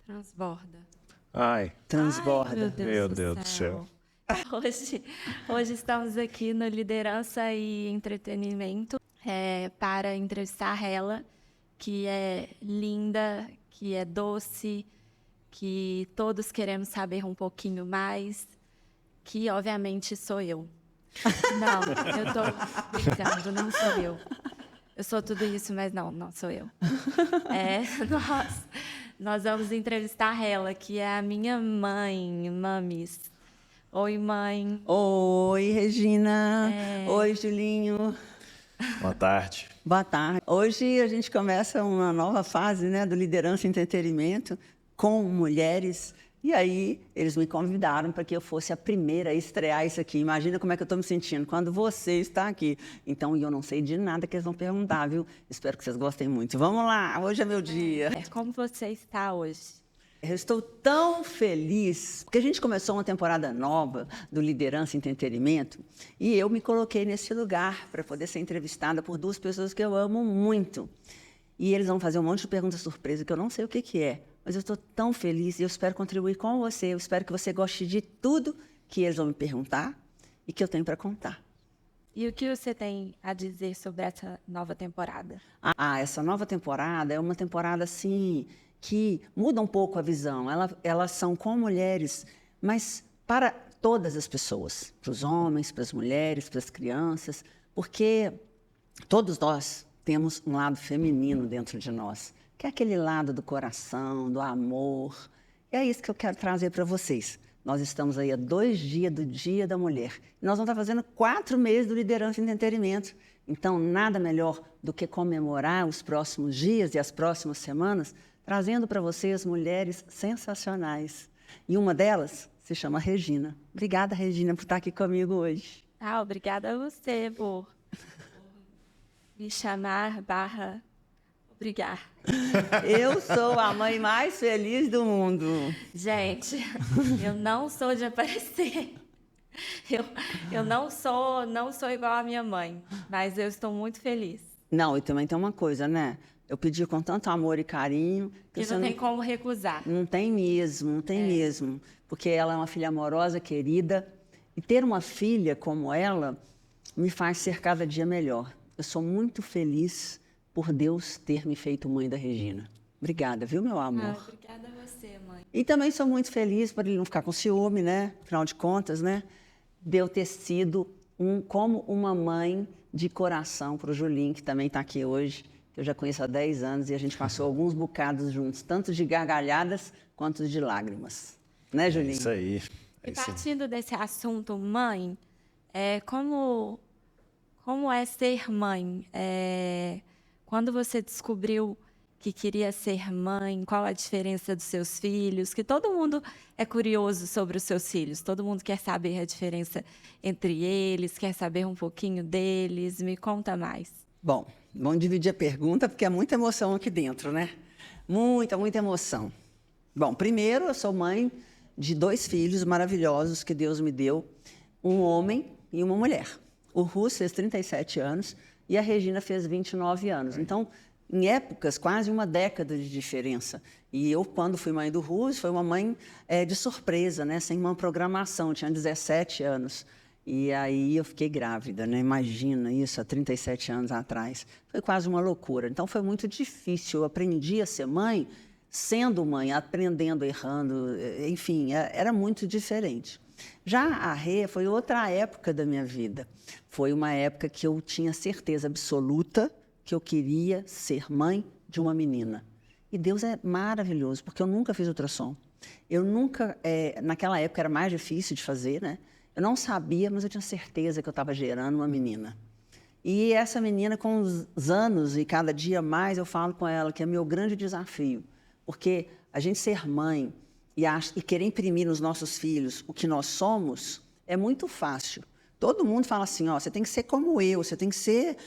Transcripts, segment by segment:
Transborda. Ai, Transborda. Ai, meu Deus do céu. Hoje estamos aqui no Liderança e Entretenimento para entrevistar ela, que é linda, que é doce, que todos queremos saber um pouquinho mais, que obviamente sou eu. Não, eu tô brincando, não sou eu. Eu sou tudo isso, mas não sou eu. Nós vamos entrevistar ela, que é a minha mãe, Mamis. Oi, mãe. Oi, Regina. Oi, Julinho. Boa tarde. Boa tarde. Hoje a gente começa uma nova fase, né, do Liderança e Entretenimento com mulheres. E aí eles me convidaram para que eu fosse a primeira a estrear isso aqui. Imagina como é que eu estou me sentindo quando você está aqui. Então, eu não sei de nada que eles vão perguntar, viu? Espero que vocês gostem muito. Vamos lá, hoje é meu dia. Como você está hoje? Eu estou tão feliz, porque a gente começou uma temporada nova do Liderança e Entretenimento e eu me coloquei nesse lugar para poder ser entrevistada por duas pessoas que eu amo muito. E eles vão fazer um monte de perguntas surpresa que eu não sei o que é, mas eu estou tão feliz e eu espero contribuir com você. Eu espero que você goste de tudo que eles vão me perguntar e que eu tenho para contar. E o que você tem a dizer sobre essa nova temporada? Essa nova temporada é uma temporada assim que muda um pouco a visão. Elas são com mulheres, mas para todas as pessoas, para os homens, para as mulheres, para as crianças, porque todos nós temos um lado feminino dentro de nós, que é aquele lado do coração, do amor. E é isso que eu quero trazer para vocês. Nós estamos aí há 2 dias do Dia da Mulher. E nós vamos estar fazendo 4 meses do Liderança e Entretenimento. Então, nada melhor do que comemorar os próximos dias e as próximas semanas, trazendo para vocês mulheres sensacionais. E uma delas se chama Regina. Obrigada, Regina, por estar aqui comigo hoje. Obrigada a você por me chamar / obrigar. Eu sou a mãe mais feliz do mundo. Gente, eu não sou de aparecer. Eu não sou igual a minha mãe, mas eu estou muito feliz. Não, e também tem uma coisa, né? Eu pedi com tanto amor e carinho. Que não tem como recusar. Não tem mesmo, não tem mesmo. Porque ela é uma filha amorosa, querida. E ter uma filha como ela me faz ser cada dia melhor. Eu sou muito feliz por Deus ter me feito mãe da Regina. Obrigada, viu, meu amor? Obrigada a você, mãe. E também sou muito feliz por ele não ficar com ciúme, né? Afinal de contas, né? De eu ter sido como uma mãe de coração para o Julinho, que também está aqui hoje. Eu já conheço há 10 anos e a gente passou alguns bocados juntos, tanto de gargalhadas quanto de lágrimas. Né, Julinho? Isso aí. E partindo desse assunto, mãe, como é ser mãe? Quando você descobriu que queria ser mãe, qual a diferença dos seus filhos? Que todo mundo é curioso sobre os seus filhos, todo mundo quer saber a diferença entre eles, quer saber um pouquinho deles. Me conta mais. Bom, vamos dividir a pergunta, porque é muita emoção aqui dentro, né? Muita, muita emoção. Bom, primeiro, eu sou mãe de 2 filhos maravilhosos que Deus me deu, um homem e uma mulher. O Russo fez 37 anos e a Regina fez 29 anos. Então, em épocas, quase uma década de diferença. E eu, quando fui mãe do Russo, foi uma mãe de surpresa, né? Sem uma programação, eu tinha 17 anos. E aí eu fiquei grávida, né? Imagina isso, há 37 anos atrás. Foi quase uma loucura. Então foi muito difícil. Eu aprendi a ser mãe, sendo mãe, aprendendo, errando, enfim, era muito diferente. Já a Rê foi outra época da minha vida. Foi uma época que eu tinha certeza absoluta que eu queria ser mãe de uma menina. E Deus é maravilhoso, porque eu nunca fiz ultrassom. Eu nunca, naquela época era mais difícil de fazer, né? Eu não sabia, mas eu tinha certeza que eu estava gerando uma menina. E essa menina, com os anos e cada dia mais, eu falo com ela que é meu grande desafio. Porque a gente ser mãe e querer imprimir nos nossos filhos o que nós somos é muito fácil. Todo mundo fala assim, ó, você tem que ser como eu, você tem que ser...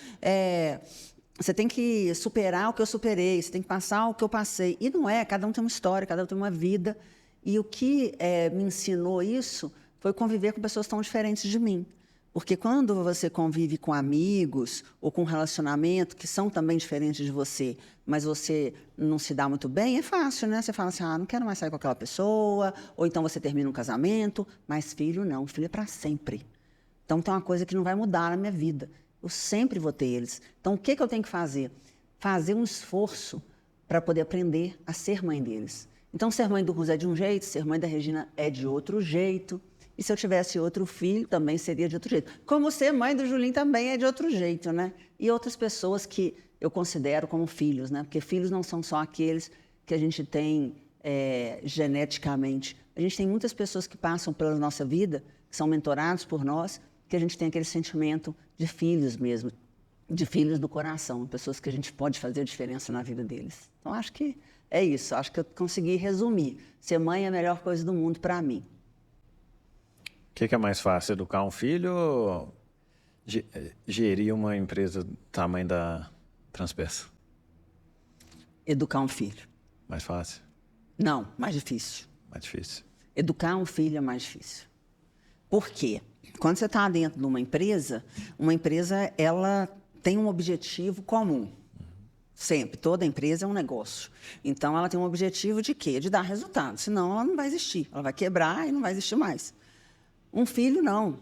você tem que superar o que eu superei, você tem que passar o que eu passei. E não é, cada um tem uma história, cada um tem uma vida. E o que me ensinou isso foi conviver com pessoas tão diferentes de mim. Porque quando você convive com amigos ou com um relacionamento que são também diferentes de você, mas você não se dá muito bem, é fácil, né? Você fala assim, não quero mais sair com aquela pessoa, ou então você termina um casamento, mas filho não, filho é para sempre. Então tem uma coisa que não vai mudar na minha vida. Eu sempre vou ter eles. Então o que eu tenho que fazer? Fazer um esforço para poder aprender a ser mãe deles. Então ser mãe do Rus é de um jeito, ser mãe da Regina é de outro jeito. E se eu tivesse outro filho, também seria de outro jeito. Como ser mãe do Julinho também é de outro jeito, né? E outras pessoas que eu considero como filhos, né? Porque filhos não são só aqueles que a gente tem geneticamente. A gente tem muitas pessoas que passam pela nossa vida, que são mentorados por nós, que a gente tem aquele sentimento de filhos mesmo, de filhos do coração, pessoas que a gente pode fazer a diferença na vida deles. Então, acho que é isso. Acho que eu consegui resumir. Ser mãe é a melhor coisa do mundo para mim. O que é mais fácil, educar um filho ou gerir uma empresa do tamanho da Transpeça? Educar um filho. Mais fácil? Não, mais difícil. Mais difícil? Educar um filho é mais difícil. Por quê? Quando você está dentro de uma empresa ela tem um objetivo comum. Sempre. Toda empresa é um negócio. Então, ela tem um objetivo de quê? De dar resultado. Senão, ela não vai existir. Ela vai quebrar e não vai existir mais. Um filho, não.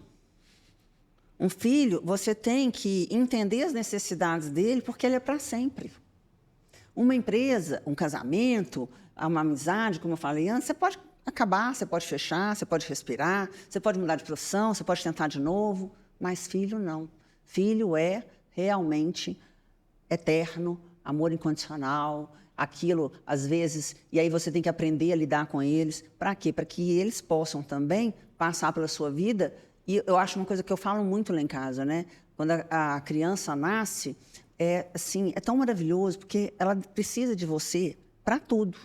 Um filho, você tem que entender as necessidades dele, porque ele é para sempre. Uma empresa, um casamento, uma amizade, como eu falei antes, você pode acabar, você pode fechar, você pode respirar, você pode mudar de profissão, você pode tentar de novo, mas filho, não. Filho é realmente eterno, amor incondicional, aquilo, às vezes, e aí você tem que aprender a lidar com eles. Para quê? Para que eles possam também passar pela sua vida. E eu acho uma coisa que eu falo muito lá em casa, né? Quando a criança nasce, é tão maravilhoso, porque ela precisa de você para tudo.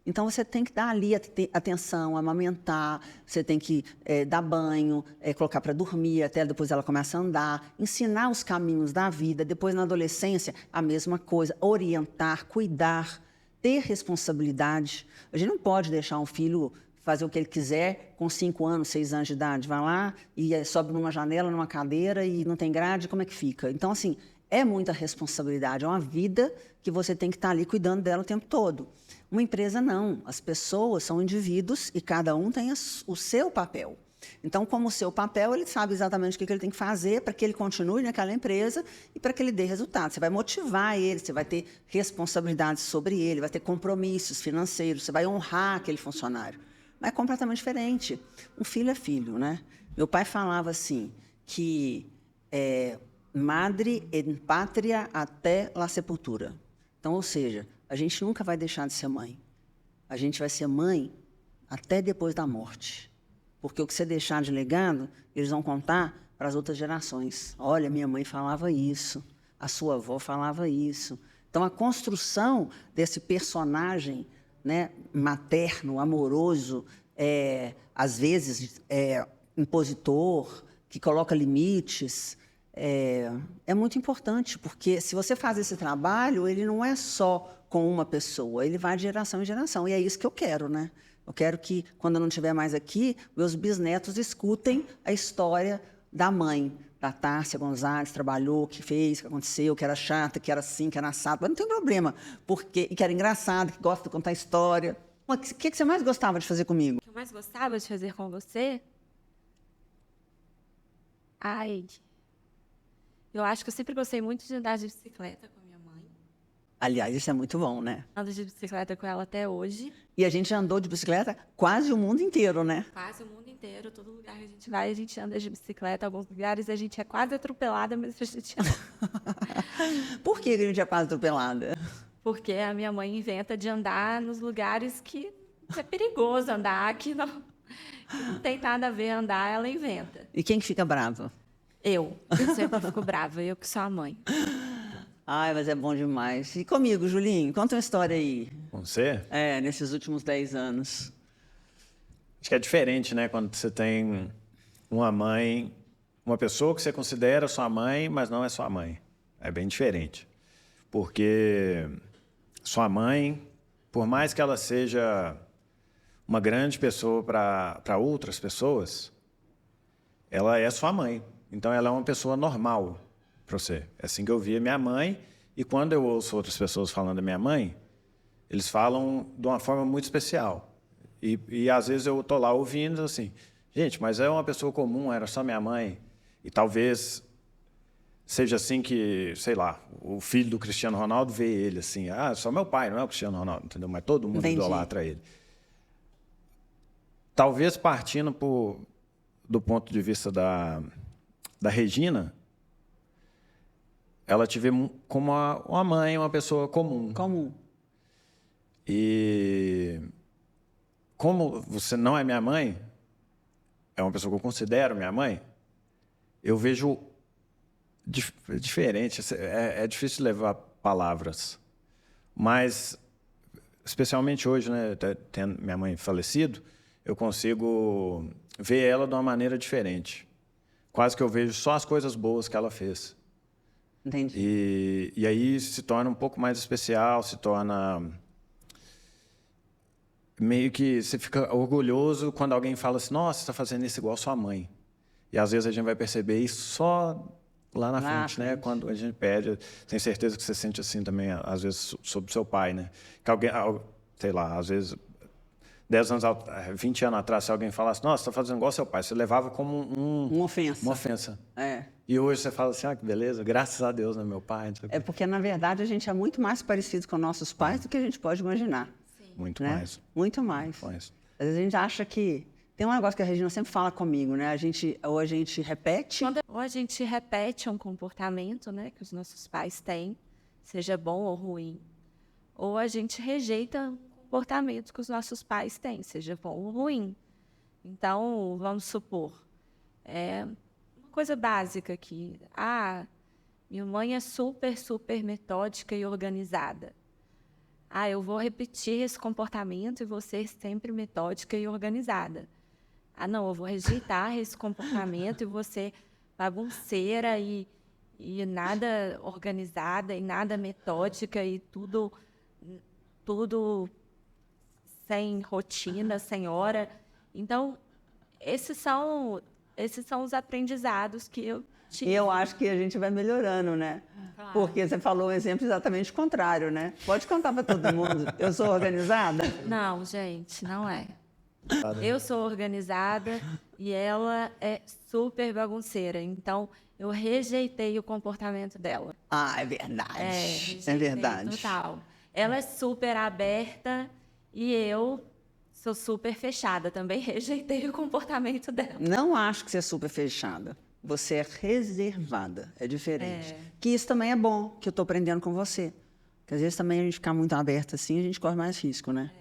Então, você tem que dar ali atenção, amamentar, você tem que dar banho, colocar para dormir, até depois ela começa a andar, ensinar os caminhos da vida. Depois, na adolescência, a mesma coisa, orientar, cuidar, ter responsabilidade. A gente não pode deixar um filho fazer o que ele quiser com 5 anos, 6 anos de idade. Vai lá e sobe numa janela, numa cadeira e não tem grade, como é que fica? Então, assim, é muita responsabilidade, é uma vida que você tem que estar ali cuidando dela o tempo todo. Uma empresa, não. As pessoas são indivíduos e cada um tem o seu papel. Então, como o seu papel, ele sabe exatamente o que ele tem que fazer para que ele continue naquela empresa e para que ele dê resultado. Você vai motivar ele, você vai ter responsabilidades sobre ele, vai ter compromissos financeiros, você vai honrar aquele funcionário. Mas é completamente diferente. Um filho é filho, né? Meu pai falava assim, que madre en pátria até la sepultura. Então, ou seja, a gente nunca vai deixar de ser mãe. A gente vai ser mãe até depois da morte. Porque o que você deixar de legado, eles vão contar para as outras gerações. Olha, minha mãe falava isso, a sua avó falava isso. Então, a construção desse personagem, né, materno, amoroso, às vezes impositor, que coloca limites, é muito importante, porque se você faz esse trabalho, ele não é só com uma pessoa, ele vai de geração em geração. E é isso que eu quero, né? Eu quero que, quando eu não estiver mais aqui, meus bisnetos escutem a história da mãe, da Tárcia Gonzalez, trabalhou, que fez, que aconteceu, que era chata, que era assim, que era assado. Mas não tem problema, porque, e que era engraçado, que gosta de contar história. O que você mais gostava de fazer comigo? O que eu mais gostava de fazer com você? Eu acho que eu sempre gostei muito de andar de bicicleta com a minha mãe. Aliás, isso é muito bom, né? Ando de bicicleta com ela até hoje. E a gente andou de bicicleta quase o mundo inteiro, né? Quase o mundo inteiro, todo lugar que a gente vai, a gente anda de bicicleta. Alguns lugares a gente é quase atropelada, mas a gente anda. Por que a gente é quase atropelada? Porque a minha mãe inventa de andar nos lugares que é perigoso andar, que não tem nada a ver andar, ela inventa. E quem que fica bravo? Eu sempre fico brava, eu que sou a mãe. Ai, mas é bom demais. E comigo, Julinho? Conta uma história aí. Com você? Nesses últimos 10 anos. Acho que é diferente, né? Quando você tem uma mãe, uma pessoa que você considera sua mãe, mas não é sua mãe. É bem diferente. Porque sua mãe, por mais que ela seja uma grande pessoa para outras pessoas, ela é sua mãe. Então, ela é uma pessoa normal para você. É assim que eu via minha mãe. E quando eu ouço outras pessoas falando da minha mãe, eles falam de uma forma muito especial. E às vezes eu estou lá ouvindo assim, gente, mas é uma pessoa comum, era só minha mãe. E talvez seja assim que, sei lá, o filho do Cristiano Ronaldo vê ele assim, só meu pai, não é o Cristiano Ronaldo, entendeu? Mas todo mundo idolatra ele. Talvez partindo do ponto de vista da Regina, ela te vê como uma mãe, uma pessoa comum. Comum. E como você não é minha mãe, é uma pessoa que eu considero minha mãe, eu vejo diferente. É difícil levar palavras. Mas, especialmente hoje, né, tendo minha mãe falecido, eu consigo ver ela de uma maneira diferente. Quase que eu vejo só as coisas boas que ela fez. Entendi. E aí se torna um pouco mais especial, se torna... Meio que você fica orgulhoso quando alguém fala assim, nossa, você está fazendo isso igual sua mãe. E às vezes a gente vai perceber isso só lá na frente, né? Quando a gente pede, tenho certeza que você sente assim também, às vezes, sobre o seu pai, né? Que alguém, sei lá, às vezes, 20 anos atrás, se alguém falasse, nossa, você está fazendo igual seu pai, você levava como uma ofensa. Uma ofensa. É. E hoje você fala assim, que beleza, graças a Deus, né, meu pai. É porque, na verdade, a gente é muito mais parecido com nossos pais do que a gente pode imaginar. Muito né? mais. Muito mais. Às vezes a gente acha que... Tem um negócio que a Regina sempre fala comigo, né? Ou a gente repete... Ou a gente repete um comportamento, né, que os nossos pais têm, seja bom ou ruim. Ou a gente rejeita um comportamento que os nossos pais têm, seja bom ou ruim. Então, vamos supor, uma coisa básica aqui. Minha mãe é super, super metódica e organizada. Eu vou repetir esse comportamento e vou ser sempre metódica e organizada. Não, eu vou rejeitar esse comportamento e vou ser bagunceira e nada organizada e nada metódica e tudo sem rotina, sem hora. Então, esses são os aprendizados que eu tive. E eu acho que a gente vai melhorando, né? Claro. Porque você falou um exemplo exatamente contrário, né? Pode contar para todo mundo. Eu sou organizada? Não, gente, não é. Eu sou organizada e ela é super bagunceira. Então, eu rejeitei o comportamento dela. É verdade. É verdade. Total. Ela é super aberta e eu sou super fechada. Também rejeitei o comportamento dela. Não acho que você é super fechada. Você é reservada. É diferente. Que isso também é bom, que eu estou aprendendo com você. Porque às vezes também a gente ficar muito aberto assim, a gente corre mais risco, né?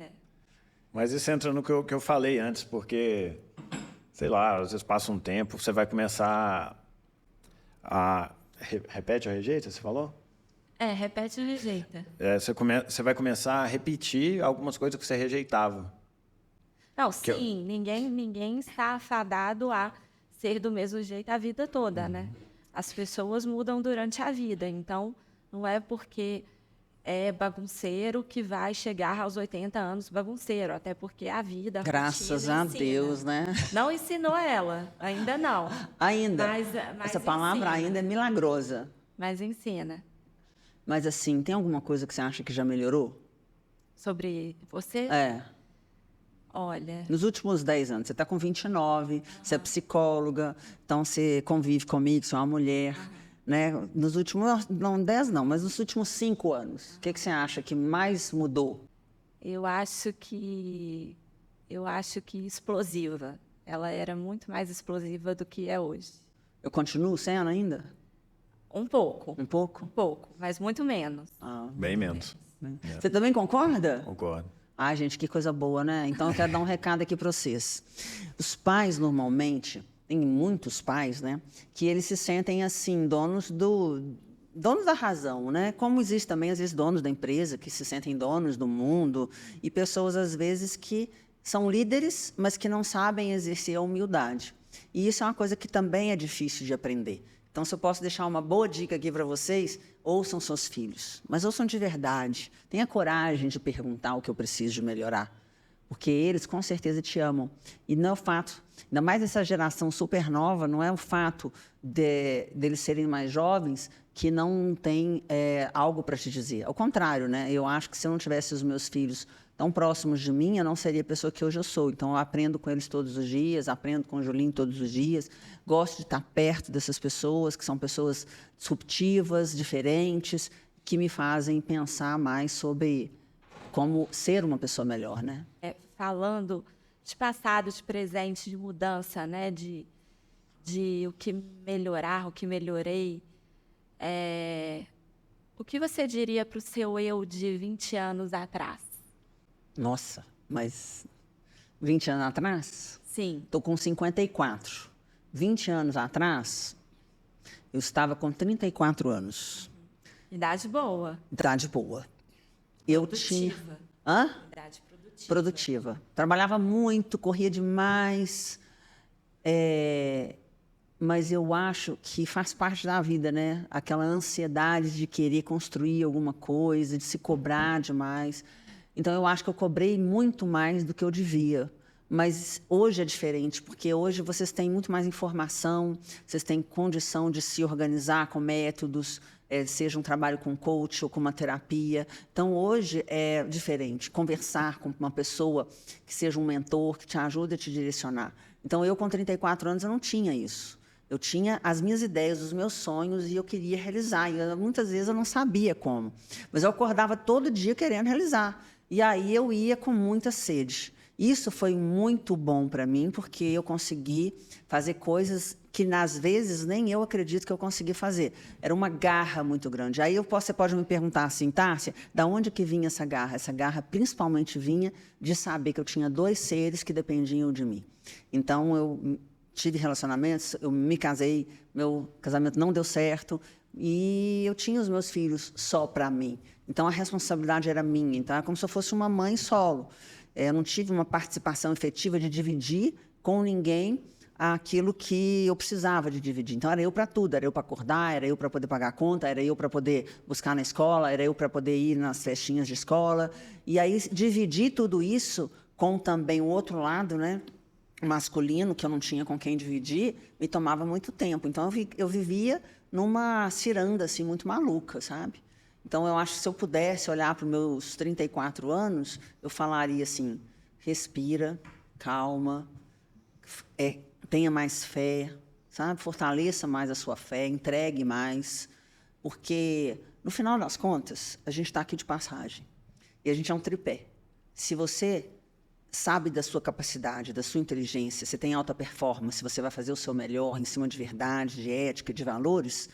Mas isso entra no que eu falei antes, porque, sei lá, às vezes passa um tempo, você vai começar a... Repete ou rejeita, você falou? Repete ou rejeita. Você vai começar a repetir algumas coisas que você rejeitava. Não, sim, ninguém está afadado a ser do mesmo jeito a vida toda, né? As pessoas mudam durante a vida, então não é porque é bagunceiro que vai chegar aos 80 anos bagunceiro, até porque a vida, graças a Deus, né? Não ensinou ela, ainda não. Ainda. Mas essa palavra ensina. ainda é milagrosa. Mas ensina. Mas assim, tem alguma coisa que você acha que já melhorou? Sobre você? Olha... Nos últimos 10 anos, você está com 29, você é psicóloga, então você convive comigo, você é uma mulher, né? Nos últimos, não 10 não, mas nos últimos 5 anos, o que você acha que mais mudou? Eu acho que explosiva. Ela era muito mais explosiva do que é hoje. Eu continuo sendo ainda? Um pouco. Um pouco? Um pouco, mas muito menos. Bem menos. Você também concorda? Concordo. Gente, que coisa boa, né? Então, eu quero dar um recado aqui para vocês. Os pais, normalmente, tem muitos pais, né? Que eles se sentem, assim, donos da razão, né? Como existe também, às vezes, donos da empresa que se sentem donos do mundo e pessoas, às vezes, que são líderes, mas que não sabem exercer a humildade. E isso é uma coisa que também é difícil de aprender. Então, se eu posso deixar uma boa dica aqui para vocês, ouçam seus filhos, mas ouçam de verdade. Tenha coragem de perguntar o que eu preciso de melhorar. porque eles com certeza te amam. E não é o fato, ainda mais essa geração super nova, não é o fato deles serem mais jovens que não tem algo para te dizer. Ao contrário, né? Eu acho que se eu não tivesse os meus filhos tão próximos de mim, eu não seria a pessoa que hoje eu sou. Então, eu aprendo com eles todos os dias, aprendo com o Julinho todos os dias, gosto de estar perto dessas pessoas, que são pessoas disruptivas, diferentes, que me fazem pensar mais sobre como ser uma pessoa melhor, né? Falando de passado, de presente, de mudança, né? De o que melhorar, o que melhorei. O que você diria para o seu eu de 20 anos atrás? Nossa, mas 20 anos atrás? Sim. Estou com 54. 20 anos atrás, eu estava com 34 anos. Idade boa. Idade boa. Eu Produtiva. tinha... Hã? Idade produtiva. Produtiva. Trabalhava muito, corria demais. Mas eu acho que faz parte da vida, né? Aquela ansiedade de querer construir alguma coisa, de se cobrar demais. Então, eu acho que eu cobrei muito mais do que eu devia. Mas hoje é diferente, porque hoje vocês têm muito mais informação, vocês têm condição de se organizar com métodos, seja um trabalho com coach ou com uma terapia. Então, hoje é diferente. Conversar com uma pessoa que seja um mentor, que te ajude a te direcionar. Então, eu com 34 anos, eu não tinha isso. Eu tinha as minhas ideias, os meus sonhos, e eu queria realizar. E muitas vezes eu não sabia como. Mas eu acordava todo dia querendo realizar. E aí eu ia com muita sede. Isso foi muito bom para mim, porque eu consegui fazer coisas que, às vezes, nem eu acredito que eu consegui fazer. Era uma garra muito grande. Aí você pode me perguntar assim, Tárcia, da onde que vinha essa garra? Essa garra principalmente vinha de saber que eu tinha 2 seres que dependiam de mim. Então, eu tive relacionamentos, eu me casei, meu casamento não deu certo, e eu tinha os meus filhos só para mim. Então, a responsabilidade era minha. Então, era como se eu fosse uma mãe solo. Eu não tive uma participação efetiva de dividir com ninguém aquilo que eu precisava de dividir. Então, era eu para tudo. Era eu para acordar, era eu para poder pagar a conta, era eu para poder buscar na escola, era eu para poder ir nas festinhas de escola. E aí, dividir tudo isso com também o outro lado, né, masculino, que eu não tinha com quem dividir, me tomava muito tempo. Então, eu vivia numa ciranda assim, muito maluca, sabe? Então, eu acho que se eu pudesse olhar para os meus 34 anos, eu falaria assim, respira, calma, tenha mais fé, sabe? Fortaleça mais a sua fé, entregue mais, porque, no final das contas, a gente está aqui de passagem, e a gente é um tripé. Se você sabe da sua capacidade, da sua inteligência, você tem alta performance, você vai fazer o seu melhor em cima de verdade, de ética, de valores,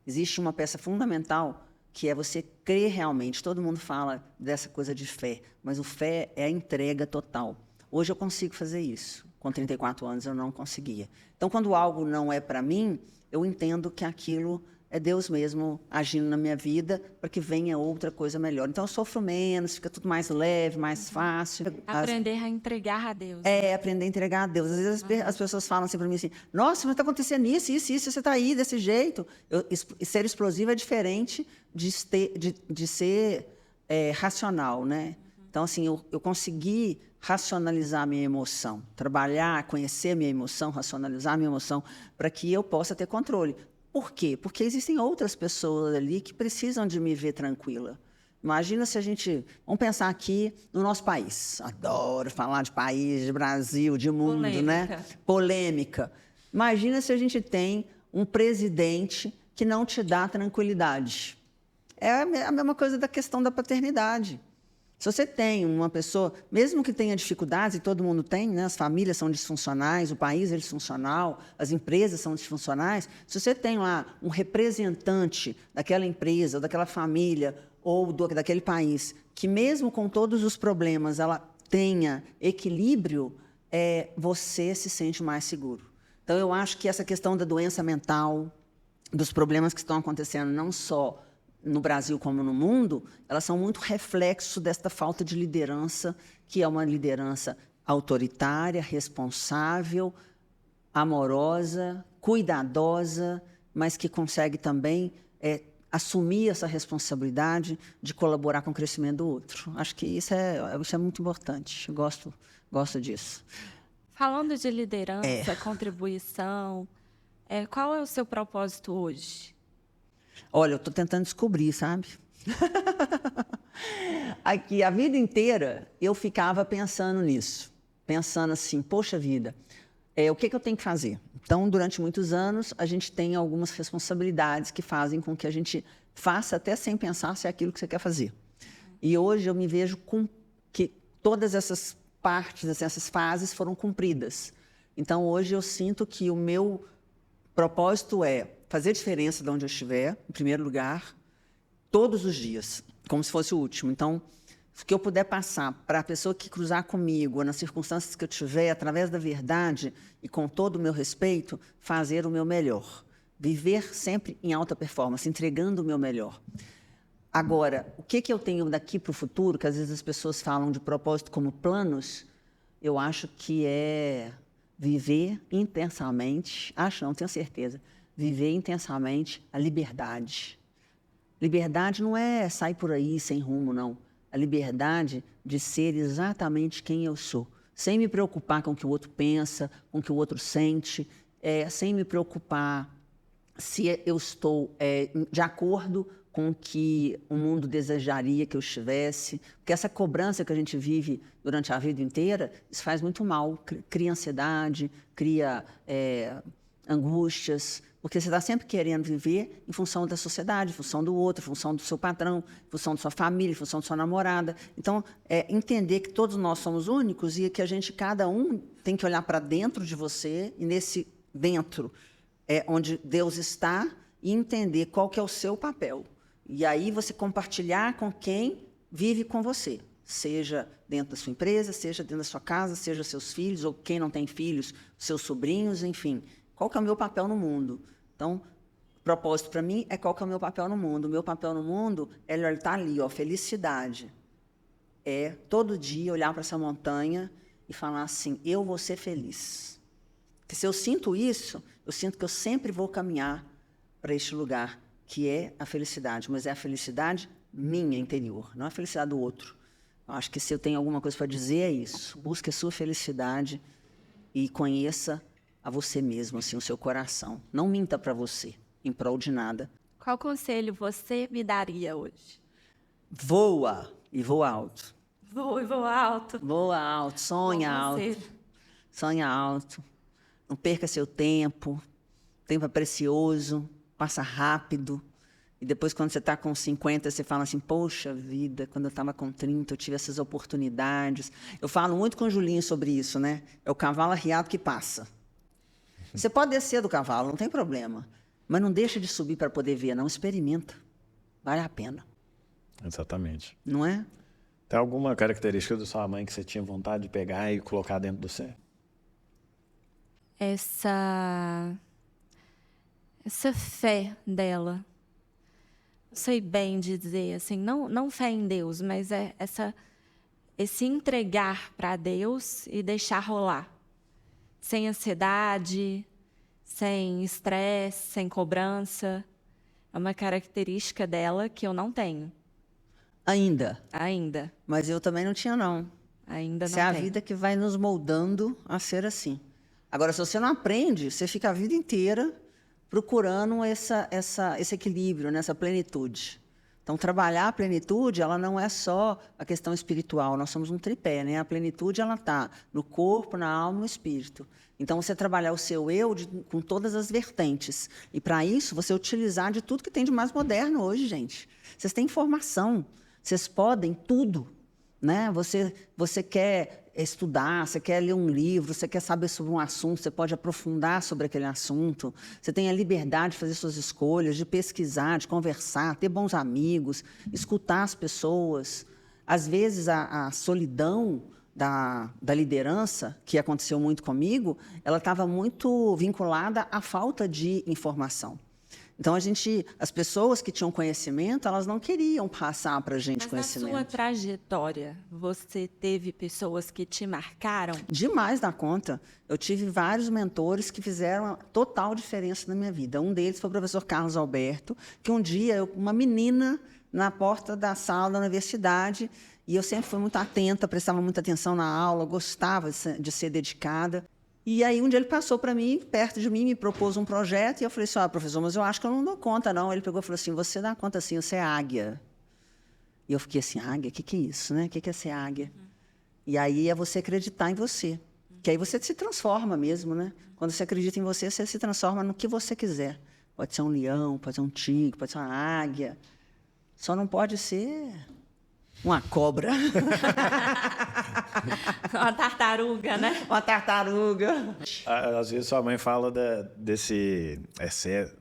existe uma peça fundamental que é você crer realmente. Todo mundo fala dessa coisa de fé, mas o fé é a entrega total. Hoje eu consigo fazer isso. Com 34 anos eu não conseguia. Então, quando algo não é para mim, eu entendo que aquilo é Deus mesmo agindo na minha vida para que venha outra coisa melhor. Então, eu sofro menos, fica tudo mais leve, mais fácil. Aprender a entregar a Deus. Aprender a entregar a Deus. Às vezes as pessoas falam assim para mim assim, nossa, mas está acontecendo isso, você está aí desse jeito. Ser explosivo é diferente de ser racional, né? Então, assim, eu consegui racionalizar a minha emoção, trabalhar, conhecer a minha emoção, racionalizar a minha emoção, para que eu possa ter controle. Por quê? Porque existem outras pessoas ali que precisam de me ver tranquila. Imagina se a gente... Vamos pensar aqui no nosso país. Adoro falar de país, de Brasil, de mundo, polêmica, né? Polêmica. Imagina se a gente tem um presidente que não te dá tranquilidade. É a mesma coisa da questão da paternidade. Se você tem uma pessoa, mesmo que tenha dificuldades, e todo mundo tem, né? As famílias são disfuncionais, o país é disfuncional, as empresas são disfuncionais, se você tem lá um representante daquela empresa, ou daquela família, ou daquele país, que mesmo com todos os problemas ela tenha equilíbrio, você se sente mais seguro. Então, eu acho que essa questão da doença mental, dos problemas que estão acontecendo não só no Brasil como no mundo, elas são muito reflexo desta falta de liderança, que é uma liderança autoritária, responsável, amorosa, cuidadosa, mas que consegue também assumir essa responsabilidade de colaborar com o crescimento do outro. Acho que isso é muito importante. Eu gosto disso. Falando de liderança, contribuição, qual é o seu propósito hoje? Olha, eu estou tentando descobrir, sabe? Aqui, a vida inteira, eu ficava pensando nisso. Pensando assim, poxa vida, o que eu tenho que fazer? Então, durante muitos anos, a gente tem algumas responsabilidades que fazem com que a gente faça até sem pensar se é aquilo que você quer fazer. E hoje eu me vejo com que todas essas partes, essas fases foram cumpridas. Então, hoje eu sinto que o meu propósito é fazer diferença de onde eu estiver, em primeiro lugar, todos os dias, como se fosse o último. Então, o que eu puder passar para a pessoa que cruzar comigo, ou nas circunstâncias que eu tiver, através da verdade e com todo o meu respeito, fazer o meu melhor. Viver sempre em alta performance, entregando o meu melhor. Agora, o que eu tenho daqui para o futuro, que às vezes as pessoas falam de propósito como planos, eu acho que é viver intensamente, tenho certeza, viver intensamente a liberdade. Liberdade não é sair por aí sem rumo, não. A liberdade de ser exatamente quem eu sou, sem me preocupar com o que o outro pensa, com o que o outro sente, sem me preocupar se eu estou de acordo com o que o mundo desejaria que eu estivesse, porque essa cobrança que a gente vive durante a vida inteira, isso faz muito mal, cria ansiedade, cria angústias, porque você está sempre querendo viver em função da sociedade, em função do outro, em função do seu patrão, em função da sua família, em função da sua namorada. Então, entender que todos nós somos únicos e que cada um tem que olhar para dentro de você, e nesse dentro é onde Deus está, e entender qual que é o seu papel. E aí você compartilhar com quem vive com você, seja dentro da sua empresa, seja dentro da sua casa, seja seus filhos, ou quem não tem filhos, seus sobrinhos, enfim. Qual que é o meu papel no mundo? Então, o propósito para mim é qual que é o meu papel no mundo. O meu papel no mundo ele está ali, felicidade. É todo dia olhar para essa montanha e falar assim, eu vou ser feliz. Porque se eu sinto isso, eu sinto que eu sempre vou caminhar para este lugar, que é a felicidade, mas é a felicidade minha interior, não a felicidade do outro. Eu acho que se eu tenho alguma coisa para dizer é isso. Busque a sua felicidade e conheça a você mesmo, assim, o seu coração. Não minta para você, em prol de nada. Qual conselho você me daria hoje? Voa e voa alto. Voa e voa alto. Voa alto, sonha alto. Sonha alto. Não perca seu tempo. O tempo é precioso. Passa rápido, e depois, quando você está com 50, você fala assim, poxa vida, quando eu estava com 30, eu tive essas oportunidades. Eu falo muito com o Julinho sobre isso, né? É o cavalo arriado que passa. Você pode descer do cavalo, não tem problema, mas não deixa de subir para poder ver, não. Experimenta. Vale a pena. Exatamente. Não é? Tem alguma característica da sua mãe que você tinha vontade de pegar e colocar dentro do você? Essa fé dela. Não sei bem dizer, assim, não fé em Deus, mas esse entregar para Deus e deixar rolar. Sem ansiedade, sem estresse, sem cobrança. É uma característica dela que eu não tenho. Ainda. Mas eu também não tinha, não. Ainda não tenho. É a tenho. vida que vai nos moldando a ser assim. Agora, se você não aprende, você fica a vida inteira procurando esse equilíbrio, essa plenitude. Então, trabalhar a plenitude, ela não é só a questão espiritual, nós somos um tripé, né? A plenitude, ela está no corpo, na alma e no espírito. Então, você trabalhar o seu eu com todas as vertentes. E, para isso, você utilizar de tudo que tem de mais moderno hoje, gente. Vocês têm informação, vocês podem tudo, né? Você quer estudar, você quer ler um livro, você quer saber sobre um assunto, você pode aprofundar sobre aquele assunto, você tem a liberdade de fazer suas escolhas, de pesquisar, de conversar, ter bons amigos, escutar as pessoas. Às vezes, a solidão da liderança, que aconteceu muito comigo, ela estava muito vinculada à falta de informação. Então, as pessoas que tinham conhecimento, elas não queriam passar para a gente Mas conhecimento. na sua trajetória, você teve pessoas que te marcaram? Demais da conta. Eu tive vários mentores que fizeram uma total diferença na minha vida. Um deles foi o professor Carlos Alberto, que um dia, uma menina na porta da sala da universidade, e eu sempre fui muito atenta, prestava muita atenção na aula, gostava de ser dedicada. E aí, um dia ele passou para mim, perto de mim, me propôs um projeto, e eu falei assim, professor, mas eu acho que eu não dou conta, não. Ele pegou e falou assim, você dá conta sim, você é águia. E eu fiquei assim, águia? O que é isso, né? O que é ser águia? E aí é você acreditar em você. Que aí você se transforma mesmo, né? Quando você acredita em você, você se transforma no que você quiser. Pode ser um leão, pode ser um tigre, pode ser uma águia. Só não pode ser uma cobra. Uma tartaruga, né? Uma tartaruga. Às vezes sua mãe fala desse excesso,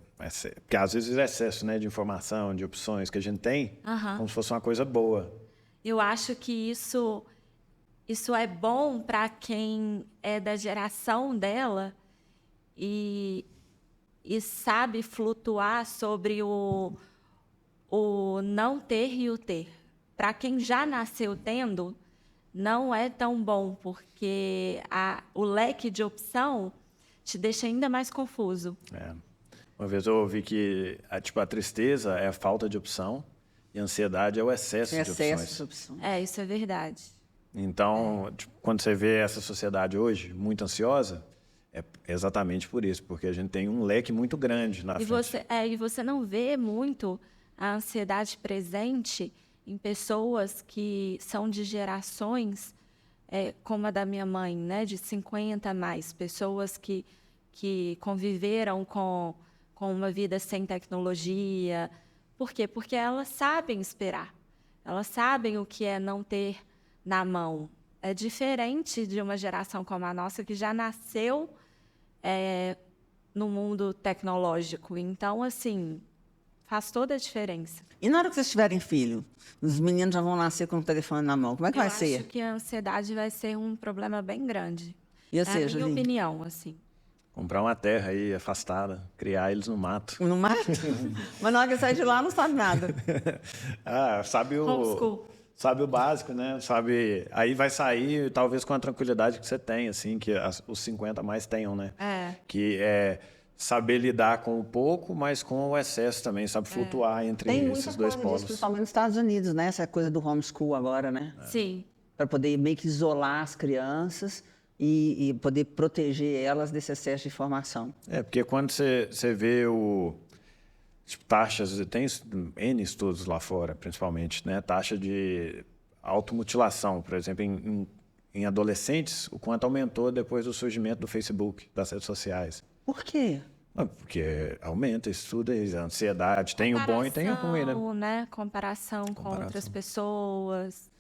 porque às vezes o excesso, né, de informação, de opções que a gente tem, como se fosse uma coisa boa. Eu acho que isso é bom para quem é da geração dela e sabe flutuar sobre o não ter e o ter. Para quem já nasceu tendo, não é tão bom, porque o leque de opção te deixa ainda mais confuso. É. Uma vez eu ouvi que a tristeza é a falta de opção e a ansiedade é o excesso de opções. Isso é verdade. Então, quando você vê essa sociedade hoje muito ansiosa, é exatamente por isso, porque a gente tem um leque muito grande na frente. E você não vê muito a ansiedade presente em pessoas que são de gerações como a da minha mãe, né, de 50 a mais, pessoas que conviveram com uma vida sem tecnologia. Por quê? Porque elas sabem esperar, elas sabem o que é não ter na mão. É diferente de uma geração como a nossa, que já nasceu no mundo tecnológico. Então, assim, faz toda a diferença. E na hora que vocês tiverem filho, os meninos já vão nascer com o telefone na mão. Como é que vai ser? Eu acho que a ansiedade vai ser um problema bem grande. E é a minha opinião, assim. Comprar uma terra aí afastada, criar eles no mato. No mato? Mas na hora que sai de lá, não sabe nada. Sabe Homeschool. Sabe o básico, né? Aí vai sair, talvez, com a tranquilidade que você tem, assim, que os 50 mais tenham, né? Que é saber lidar com o pouco, mas com o excesso também, sabe flutuar entre esses dois polos. Principalmente nos Estados Unidos, né? Essa coisa do homeschool agora, né? Sim. Para poder meio que isolar as crianças e poder proteger elas desse excesso de informação. Porque quando você vê taxas, tem N estudos lá fora, principalmente, né? Taxa de automutilação, por exemplo, em adolescentes, o quanto aumentou depois do surgimento do Facebook, das redes sociais. Por quê? Porque aumenta, estuda a ansiedade, tem o bom e tem o ruim, né? Comparação com outras pessoas.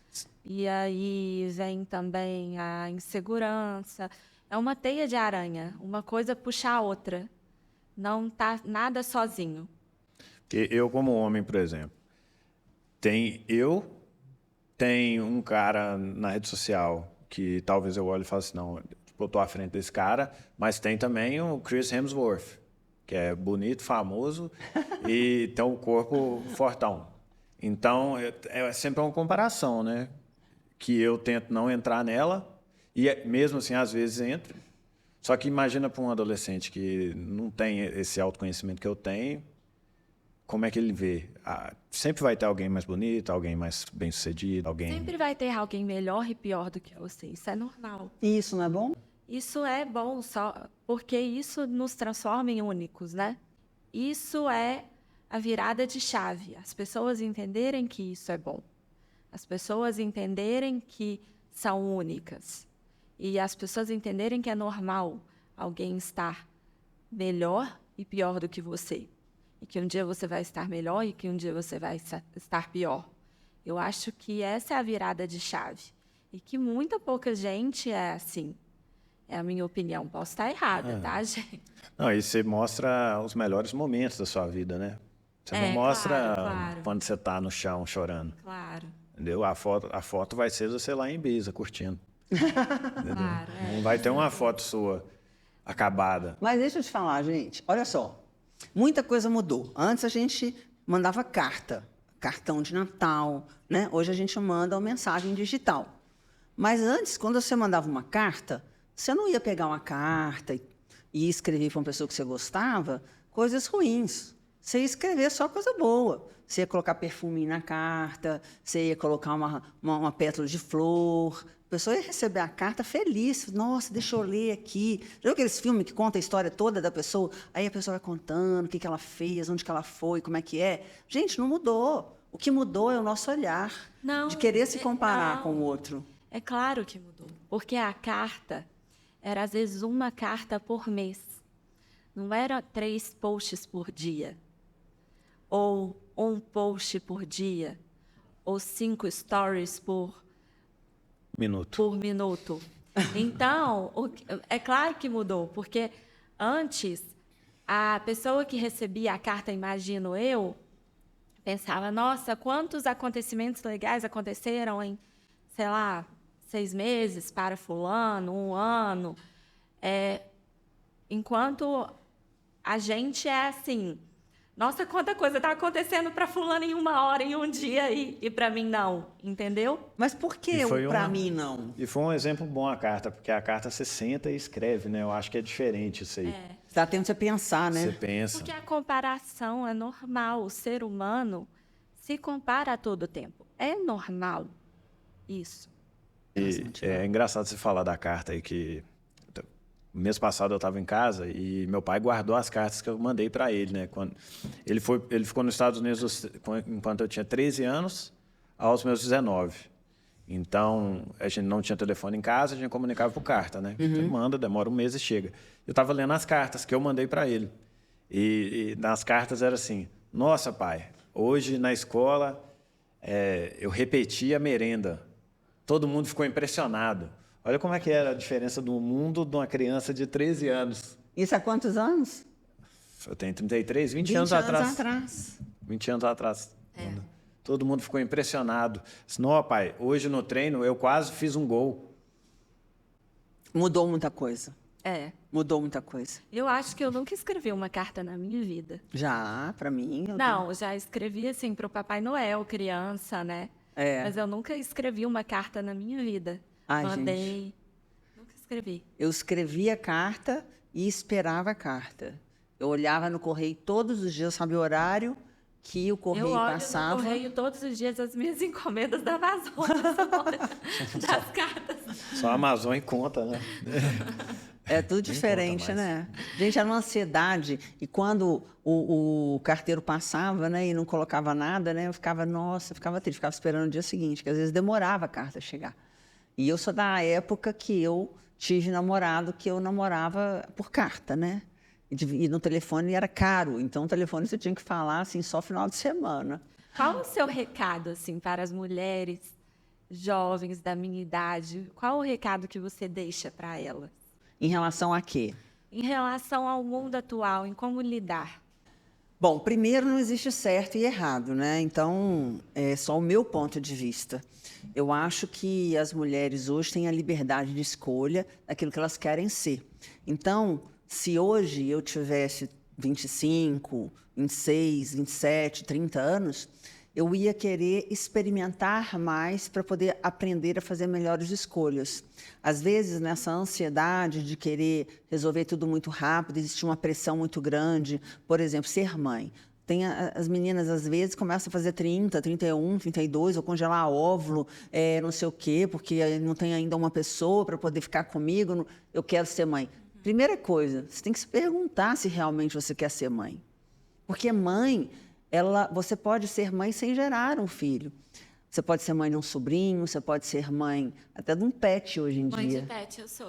E aí vem também a insegurança. É uma teia de aranha, uma coisa puxa a outra. Não tá nada sozinho. Eu, como homem, por exemplo, tem um cara na rede social que talvez eu olhe e fale assim, não, eu estou à frente desse cara, mas tem também o Chris Hemsworth, que é bonito, famoso e tem um corpo fortão. Então, é sempre uma comparação, né? Que eu tento não entrar nela e mesmo assim, às vezes, entro. Só que imagina para um adolescente que não tem esse autoconhecimento que eu tenho, como é que ele vê? Sempre vai ter alguém mais bonito, alguém mais bem-sucedido, alguém... Sempre vai ter alguém melhor e pior do que você. Isso é normal. E isso não é bom? Isso é bom só porque isso nos transforma em únicos, né? Isso é a virada de chave. As pessoas entenderem que isso é bom. As pessoas entenderem que são únicas. E as pessoas entenderem que é normal alguém estar melhor e pior do que você. E que um dia você vai estar melhor e que um dia você vai estar pior. Eu acho que essa é a virada de chave. E que muita pouca gente é assim. É a minha opinião. Posso estar errada, tá, gente? Não, e você mostra os melhores momentos da sua vida, né? Você não mostra claro. Quando você está no chão chorando. Claro. Entendeu? A foto vai ser você lá em Ibiza, curtindo. Claro. Não vai ter uma foto sua acabada. Mas deixa eu te falar, gente. Olha só. Muita coisa mudou. Antes a gente mandava carta, cartão de Natal, né? Hoje a gente manda uma mensagem digital. Mas antes, quando você mandava uma carta, você não ia pegar uma carta e escrever para uma pessoa que você gostava coisas ruins. Você ia escrever só coisa boa. Você ia colocar perfume na carta, você ia colocar uma pétala de flor. A pessoa ia receber a carta feliz. Nossa, deixa eu ler aqui. Já viu aqueles filmes que contam a história toda da pessoa? Aí a pessoa vai contando o que ela fez, onde que ela foi, como é que é. Gente, não mudou. O que mudou é o nosso olhar, de querer se comparar com o outro. É claro que mudou. Porque a carta era, às vezes, uma carta por mês. Não era 3 posts por dia. Ou 1 post por dia. Ou 5 stories por minuto. Então, é claro que mudou. Porque antes, a pessoa que recebia a carta, imagino eu, pensava, nossa, quantos acontecimentos legais aconteceram em, sei lá, 6 meses para fulano, 1 ano. Enquanto a gente é assim, nossa, quanta coisa está acontecendo para fulano em 1 hora, em 1 dia, e para mim não, entendeu? Mas por que para mim não? E foi um exemplo bom a carta, porque a carta você senta e escreve, né? Eu acho que é diferente isso aí. Dá tempo de você pensar, né? Você pensa. Porque a comparação é normal. O ser humano se compara a todo tempo. É normal isso. E é engraçado você falar da carta aí, que mês passado eu estava em casa e meu pai guardou as cartas que eu mandei para ele, né? Quando ele ficou nos Estados Unidos enquanto eu tinha 13 anos, aos meus 19. Então, a gente não tinha telefone em casa, a gente comunicava por carta, né? Você manda, demora 1 mês e chega. Eu estava lendo as cartas que eu mandei para ele. E nas cartas era assim, nossa, pai, hoje na escola eu repeti a merenda. Todo mundo ficou impressionado. Olha como é que era a diferença do mundo de uma criança de 13 anos. Isso há quantos anos? Eu tenho 33, 20 anos atrás. 20 anos atrás. Todo mundo ficou impressionado. Não, pai, hoje no treino eu quase fiz um gol. Mudou muita coisa. Mudou muita coisa. Eu acho que eu nunca escrevi uma carta na minha vida. Já, para mim... Não, já escrevi assim para o Papai Noel, criança, né? Mas eu nunca escrevi uma carta na minha vida. Mandei. Gente. Nunca escrevi. Eu escrevia a carta e esperava a carta. Eu olhava no correio todos os dias, sabe o horário que o correio passava. Eu olho no correio todos os dias as minhas encomendas da Amazônia, das cartas. Só a Amazônia conta, né? É tudo diferente, né? Gente, era uma ansiedade. E quando o carteiro passava, né, e não colocava nada, né, eu ficava triste, ficava esperando o dia seguinte, que às vezes demorava a carta chegar. E eu sou da época que eu tive namorado, que eu namorava por carta, né? E no telefone era caro, então o telefone você tinha que falar assim só final de semana. Qual o seu recado assim para as mulheres jovens da minha idade? Qual o recado que você deixa para elas? Em relação a quê? Em relação ao mundo atual, em como lidar. Bom, primeiro não existe certo e errado, né? Então, é só o meu ponto de vista. Eu acho que as mulheres hoje têm a liberdade de escolha daquilo que elas querem ser. Então, se hoje eu tivesse 25, 26, 27, 30 anos, eu ia querer experimentar mais para poder aprender a fazer melhores escolhas. Às vezes, nessa ansiedade de querer resolver tudo muito rápido, existe uma pressão muito grande. Por exemplo, ser mãe. As meninas, às vezes, começam a fazer 30, 31, 32, ou congelar óvulo, não sei o quê, porque não tem ainda uma pessoa para poder ficar comigo, eu quero ser mãe. Primeira coisa, você tem que se perguntar se realmente você quer ser mãe. Porque mãe, você pode ser mãe sem gerar um filho. Você pode ser mãe de um sobrinho, você pode ser mãe até de um pet hoje em dia. Mãe de pet, eu sou.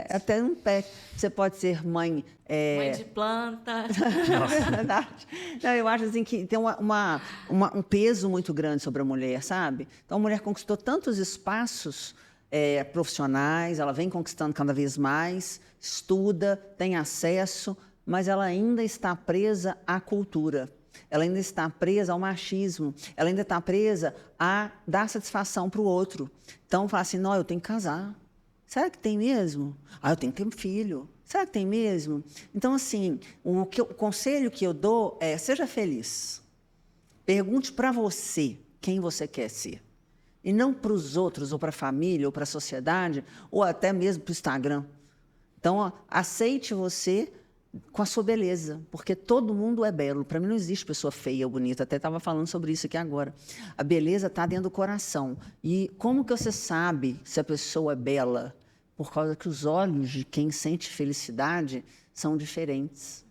Até de um pet. Você pode ser mãe... Mãe de planta. É verdade. Não, eu acho assim, que tem um peso muito grande sobre a mulher, sabe? Então, a mulher conquistou tantos espaços profissionais, ela vem conquistando cada vez mais, estuda, tem acesso, mas ela ainda está presa à cultura. Ela ainda está presa ao machismo, ela ainda está presa a dar satisfação para o outro. Então, fala assim, não, eu tenho que casar. Será que tem mesmo? Ah, eu tenho que ter um filho. Será que tem mesmo? Então, assim, o conselho que eu dou é: seja feliz. Pergunte para você quem você quer ser. E não para os outros, ou para a família, ou para a sociedade, ou até mesmo para o Instagram. Então, ó, aceite você com a sua beleza, porque todo mundo é belo. Para mim não existe pessoa feia ou bonita, até estava falando sobre isso aqui agora. A beleza está dentro do coração. E como que você sabe se a pessoa é bela? Por causa que os olhos de quem sente felicidade são diferentes.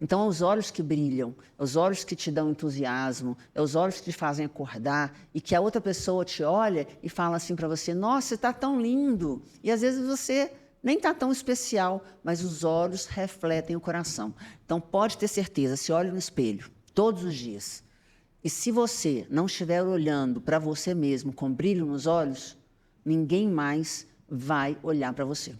Então, é os olhos que brilham, é os olhos que te dão entusiasmo, é os olhos que te fazem acordar, e que a outra pessoa te olha e fala assim para você: nossa, você está tão lindo. E às vezes você nem está tão especial, mas os olhos refletem o coração. Então, pode ter certeza, se olhe no espelho todos os dias. E se você não estiver olhando para você mesmo com brilho nos olhos, ninguém mais vai olhar para você.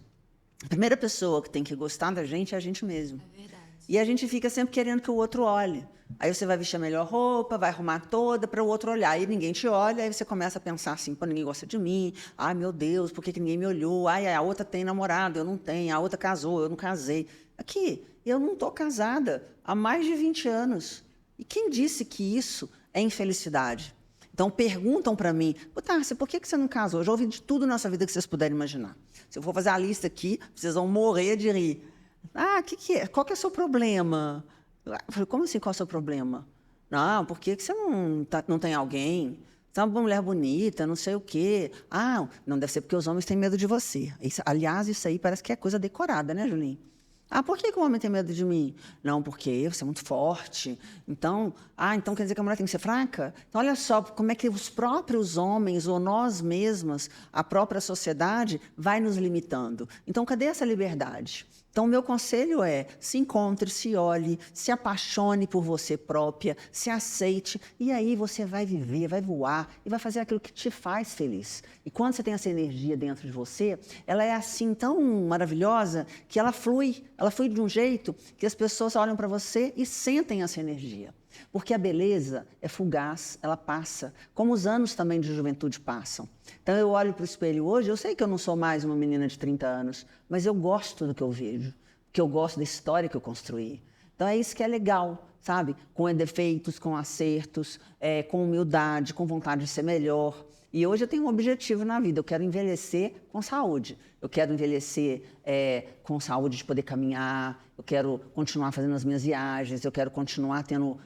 A primeira pessoa que tem que gostar da gente é a gente mesmo. É verdade. E a gente fica sempre querendo que o outro olhe. Aí você vai vestir a melhor roupa, vai arrumar toda para o outro olhar. Aí ninguém te olha, aí você começa a pensar assim: pô, ninguém gosta de mim. Ai, meu Deus, por que ninguém me olhou? Ai, a outra tem namorado, eu não tenho. A outra casou, eu não casei. Aqui, eu não estou casada há mais de 20 anos. E quem disse que isso é infelicidade? Então, perguntam para mim: Tárcia, por que você não casou? Eu já ouvi de tudo na nossa vida que vocês puderem imaginar. Se eu for fazer a lista aqui, vocês vão morrer de rir. Ah, que é? Qual que é o seu problema? Eu falei: como assim, qual é o seu problema? Não, por que você não tem alguém? Você é uma mulher bonita, não sei o quê. Ah, não, deve ser porque os homens têm medo de você. Isso, aliás, isso aí parece que é coisa decorada, né, Julinho? Ah, por que o homem tem medo de mim? Não, porque você é muito forte. Então quer dizer que a mulher tem que ser fraca? Então, olha só como é que os próprios homens, ou nós mesmas, a própria sociedade, vai nos limitando. Então, cadê essa liberdade? Então, o meu conselho é: se encontre, se olhe, se apaixone por você própria, se aceite, e aí você vai viver, vai voar e vai fazer aquilo que te faz feliz. E quando você tem essa energia dentro de você, ela é assim tão maravilhosa que ela flui de um jeito que as pessoas olham para você e sentem essa energia. Porque a beleza é fugaz, ela passa, como os anos também de juventude passam. Então, eu olho para o espelho hoje, eu sei que eu não sou mais uma menina de 30 anos, mas eu gosto do que eu vejo, porque eu gosto da história que eu construí. Então, é isso que é legal, sabe? Com defeitos, com acertos, com humildade, com vontade de ser melhor. E hoje eu tenho um objetivo na vida: eu quero envelhecer com saúde. Eu quero envelhecer com saúde de poder caminhar, eu quero continuar fazendo as minhas viagens, eu quero continuar tendo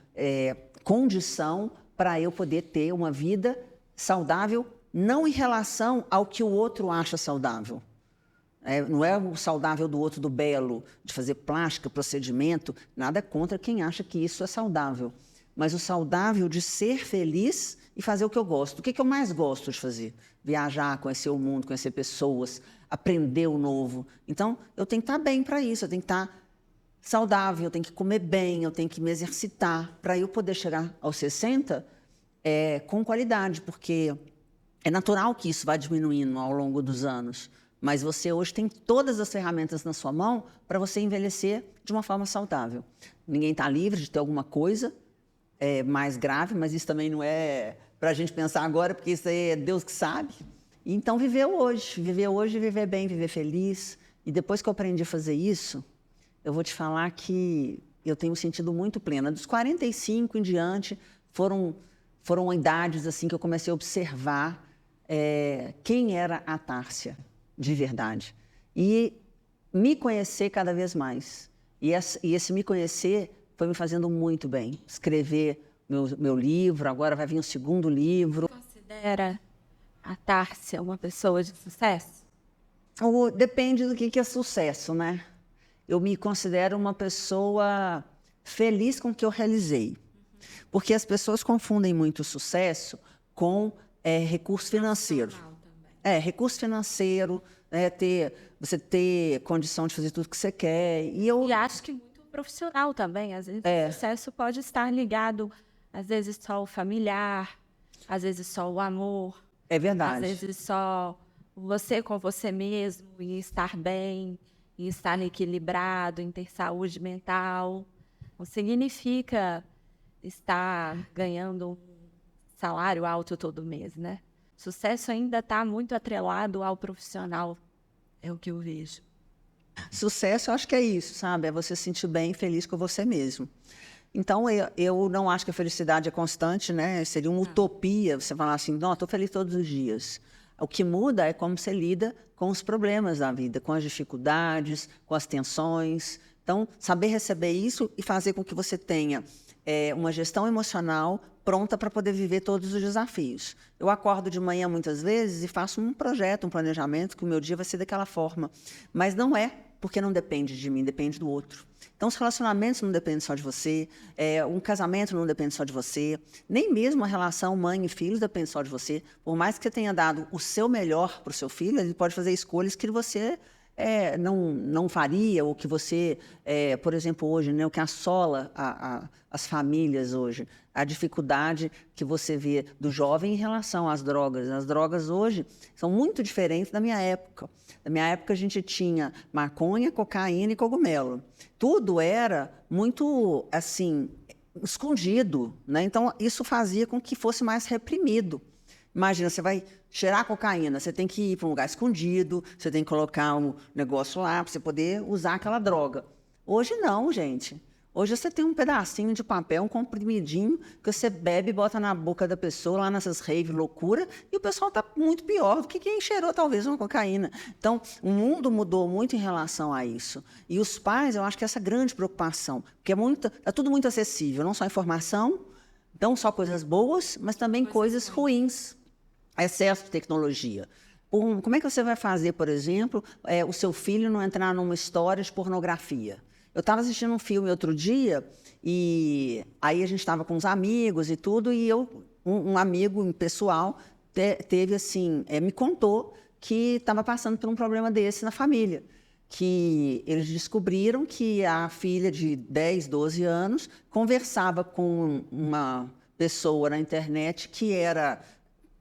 condição para eu poder ter uma vida saudável, não em relação ao que o outro acha saudável. Não é o saudável do outro, do belo, de fazer plástica, procedimento, nada contra quem acha que isso é saudável. Mas o saudável de ser feliz e fazer o que eu gosto. O que eu mais gosto de fazer? Viajar, conhecer o mundo, conhecer pessoas, aprender o novo. Então, eu tenho que estar bem para isso, eu tenho que estar saudável, eu tenho que comer bem, eu tenho que me exercitar para eu poder chegar aos 60 com qualidade, porque é natural que isso vá diminuindo ao longo dos anos. Mas você hoje tem todas as ferramentas na sua mão para você envelhecer de uma forma saudável. Ninguém está livre de ter alguma coisa mais grave, mas isso também não é para a gente pensar agora, porque isso aí é Deus que sabe. Então, viver hoje, viver bem, viver feliz. E depois que eu aprendi a fazer isso, eu vou te falar que eu tenho me sentido muito plena. Dos 45 em diante, foram idades assim que eu comecei a observar quem era a Tárcia, de verdade. E me conhecer cada vez mais. E esse me conhecer foi me fazendo muito bem. Escrever meu livro, agora vai vir o segundo livro. Considera a Tárcia uma pessoa de sucesso? Depende do que é sucesso, né? Eu me considero uma pessoa feliz com o que eu realizei. Porque as pessoas confundem muito o sucesso com recurso financeiro. Recurso financeiro, você ter condição de fazer tudo que você quer. E acho que muito profissional também. Às vezes o sucesso pode estar ligado, às vezes só ao familiar, às vezes só o amor. É verdade. Às vezes só você com você mesmo, e estar bem, e estar equilibrado, em ter saúde mental. Não significa estar ganhando um salário alto todo mês, né? Sucesso ainda está muito atrelado ao profissional. É o que eu vejo. Sucesso, eu acho que é isso, sabe? É você se sentir bem e feliz com você mesmo. Então, eu não acho que a felicidade é constante, né? Seria uma utopia você falar assim, não, estou feliz todos os dias. O que muda é como você lida com os problemas da vida, com as dificuldades, com as tensões. Então, saber receber isso e fazer com que você tenha uma gestão emocional pronta para poder viver todos os desafios. Eu acordo de manhã muitas vezes e faço um projeto, um planejamento, que o meu dia vai ser daquela forma. Mas não é porque não depende de mim, depende do outro. Então, os relacionamentos não dependem só de você, um casamento não depende só de você, nem mesmo a relação mãe e filhos depende só de você. Por mais que você tenha dado o seu melhor para o seu filho, ele pode fazer escolhas que você não faria, ou que você, por exemplo, hoje, né, o que assola as famílias hoje, a dificuldade que você vê do jovem em relação às drogas. As drogas hoje são muito diferentes da minha época. Na minha época, a gente tinha maconha, cocaína e cogumelo. Tudo era muito, assim, escondido, né? Então, isso fazia com que fosse mais reprimido. Imagina, você vai cheirar cocaína, você tem que ir para um lugar escondido, você tem que colocar um negócio lá para você poder usar aquela droga. Hoje não, gente. Hoje você tem um pedacinho de papel, um comprimidinho, que você bebe e bota na boca da pessoa, lá nessas rave loucura, e o pessoal está muito pior do que quem cheirou talvez uma cocaína. Então, o mundo mudou muito em relação a isso. E os pais, eu acho que essa é a grande preocupação, porque é tudo muito acessível, não só informação, não só coisas boas, mas também coisas ruins. Excesso de tecnologia. Como é que você vai fazer, por exemplo, o seu filho não entrar numa história de pornografia? Eu estava assistindo um filme outro dia, e aí a gente estava com uns amigos e tudo, e um amigo pessoal teve assim, me contou que estava passando por um problema desse na família, que eles descobriram que a filha de 10, 12 anos conversava com uma pessoa na internet que era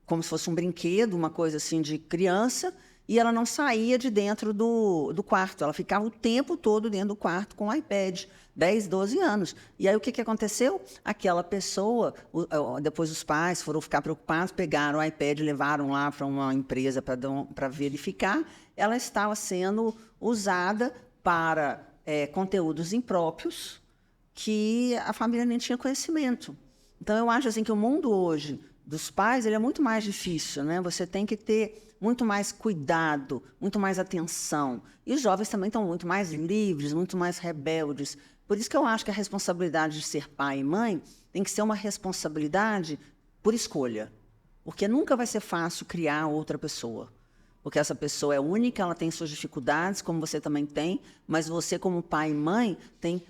como se fosse um brinquedo, uma coisa assim de criança, e ela não saía de dentro do quarto. Ela ficava o tempo todo dentro do quarto com o iPad, 10, 12 anos. E aí o que aconteceu? Aquela pessoa, depois os pais foram ficar preocupados, pegaram o iPad e levaram lá para uma empresa para verificar. Ela estava sendo usada para conteúdos impróprios que a família nem tinha conhecimento. Então, eu acho assim, que o mundo hoje dos pais ele é muito mais difícil, né? Você tem que ter muito mais cuidado, muito mais atenção. E os jovens também estão muito mais livres, muito mais rebeldes. Por isso que eu acho que a responsabilidade de ser pai e mãe tem que ser uma responsabilidade por escolha. Porque nunca vai ser fácil criar outra pessoa. Porque essa pessoa é única, ela tem suas dificuldades, como você também tem, mas você, como pai e mãe, tem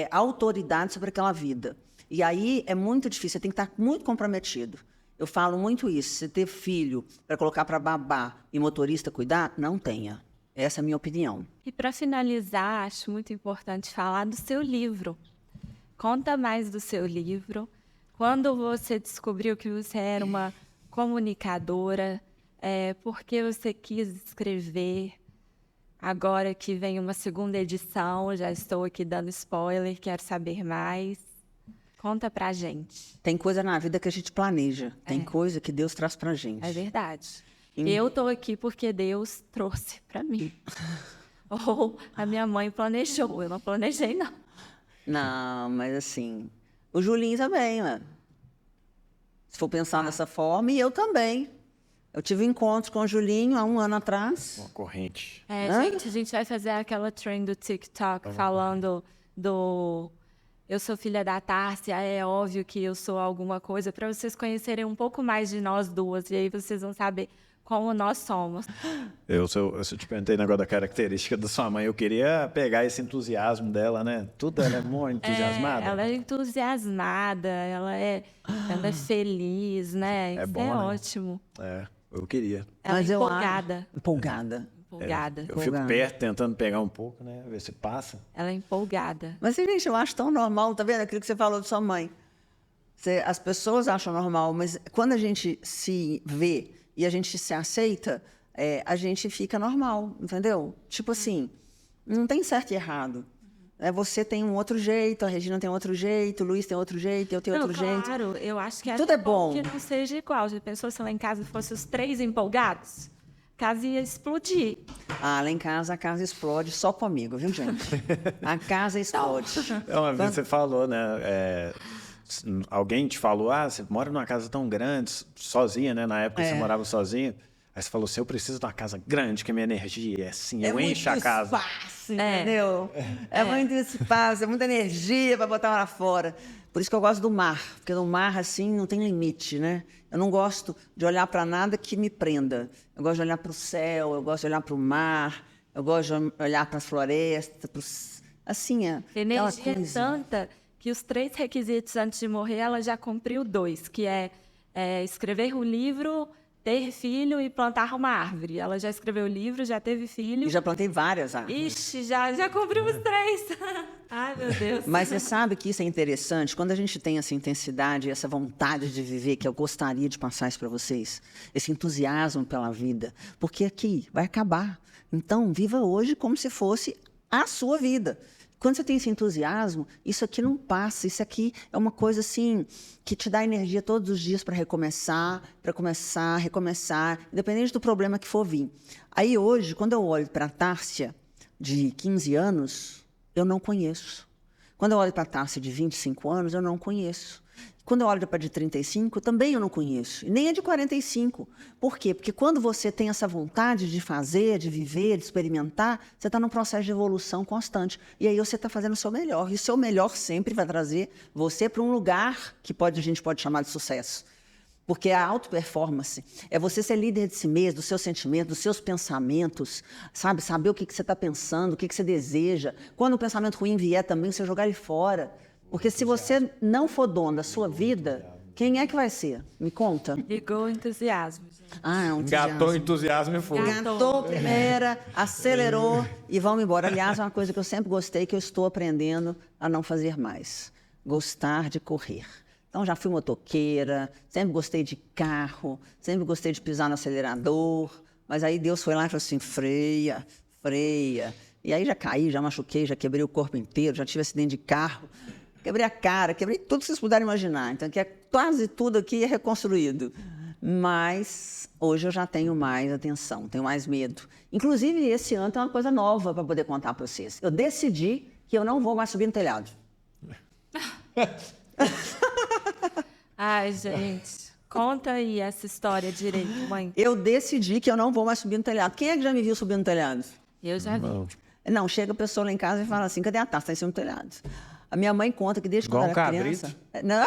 autoridade sobre aquela vida. E aí é muito difícil, você tem que estar muito comprometido. Eu falo muito isso. Você ter filho para colocar para babá e motorista cuidar, não tenha. Essa é a minha opinião. E para finalizar, acho muito importante falar do seu livro. Conta mais do seu livro. Quando você descobriu que você era uma comunicadora, por que você quis escrever? Agora que vem uma segunda edição, já estou aqui dando spoiler, quero saber mais. Conta pra gente. Tem coisa na vida que a gente planeja. Tem coisa que Deus traz pra gente. É verdade. Eu tô aqui porque Deus trouxe pra mim. Ou a minha mãe planejou. Eu não planejei, não. Não, mas assim... O Julinho também, né? Se for pensar dessa forma, e eu também. Eu tive um encontro com o Julinho há 1 ano atrás. Uma corrente. Gente, a gente vai fazer aquela trend do TikTok falando do... Eu sou filha da Tárcia, é óbvio que eu sou alguma coisa, para vocês conhecerem um pouco mais de nós duas. E aí vocês vão saber como nós somos. Eu te perguntei o negócio da característica da sua mãe. Eu queria pegar esse entusiasmo dela, né? Tudo ela é muito entusiasmada. Ela é entusiasmada, ela é feliz, né? É Isso bom, é né? ótimo. Eu queria. Ela Mas é eu empolgada. Empolgada. Empolgada. Eu fico perto tentando pegar um pouco, né? Ver se passa. Ela é empolgada. Mas, gente, eu acho tão normal, tá vendo? Aquilo que você falou de sua mãe. As pessoas acham normal, mas quando a gente se vê e a gente se aceita, a gente fica normal, entendeu? Tipo assim, não tem certo e errado. Você tem um outro jeito, a Regina tem outro jeito, o Luiz tem outro jeito, eu tenho outro jeito. Claro, eu acho que Tudo é bom. Que não seja igual. Já pensou se lá em casa fossem os 3 empolgados? A casa ia explodir. Ah, lá em casa a casa explode só comigo, viu, gente? A casa explode. Uma vez você falou, né? Alguém te falou, você mora numa casa tão grande, sozinha, né? Na época você morava sozinha. Aí você falou assim, eu preciso de uma casa grande, que a minha energia é assim, eu encho a casa. Espaço, entendeu? É muito espaço, é muita energia para botar lá fora. Por isso que eu gosto do mar, porque no mar, assim, não tem limite, né? Eu não gosto de olhar para nada que me prenda. Eu gosto de olhar para o céu, eu gosto de olhar para o mar, eu gosto de olhar para as florestas, assim, Energia é tanta que os 3 requisitos antes de morrer, ela já cumpriu 2, que é escrever um livro, ter filho e plantar uma árvore. Ela já escreveu o livro, já teve filho. E já plantei várias árvores. Ixi, já cumprimos 3. Ai, meu Deus. Mas você sabe que isso é interessante? Quando a gente tem essa intensidade, essa vontade de viver, que eu gostaria de passar isso para vocês, esse entusiasmo pela vida, porque aqui vai acabar. Então, viva hoje como se fosse a sua vida. Quando você tem esse entusiasmo, isso aqui não passa. Isso aqui é uma coisa assim que te dá energia todos os dias para recomeçar, recomeçar, independente do problema que for vir. Aí hoje, quando eu olho para a Tárcia de 15 anos, eu não conheço. Quando eu olho para a Tárcia de 25 anos, eu não conheço. Quando eu olho para a de 35, também eu não conheço. E nem a de 45. Por quê? Porque quando você tem essa vontade de fazer, de viver, de experimentar, você está num processo de evolução constante. E aí você está fazendo o seu melhor. E o seu melhor sempre vai trazer você para um lugar que a gente pode chamar de sucesso. Porque a auto-performance é você ser líder de si mesmo, dos seus sentimentos, dos seus pensamentos, sabe? Saber o que você está pensando, o que você deseja. Quando o pensamento ruim vier também, você jogar ele fora. Porque se você não for dono da sua vida, quem é que vai ser? Me conta. Ligou o entusiasmo. É um entusiasmo. Engatou o entusiasmo e foi. Engatou primeira, acelerou e vamos embora. Aliás, é uma coisa que eu sempre gostei, que eu estou aprendendo a não fazer mais. Gostar de correr. Então, já fui motoqueira, sempre gostei de carro, sempre gostei de pisar no acelerador. Mas aí Deus foi lá e falou assim, freia. E aí já caí, já machuquei, já quebrei o corpo inteiro, já tive acidente de carro. Quebrei a cara, quebrei tudo que vocês puderem imaginar. Então, que quase tudo aqui é reconstruído. Mas hoje eu já tenho mais atenção, tenho mais medo. Inclusive, esse ano tem uma coisa nova para poder contar para vocês. Eu decidi que eu não vou mais subir no telhado. Ai, gente. Conta aí essa história direito, mãe. Eu decidi que eu não vou mais subir no telhado. Quem é que já me viu subir no telhado? Eu já vi. Não, chega a pessoa lá em casa e fala assim, cadê a Tássia? Está em cima do telhado. A minha mãe conta que desde quando eu era criança... Não.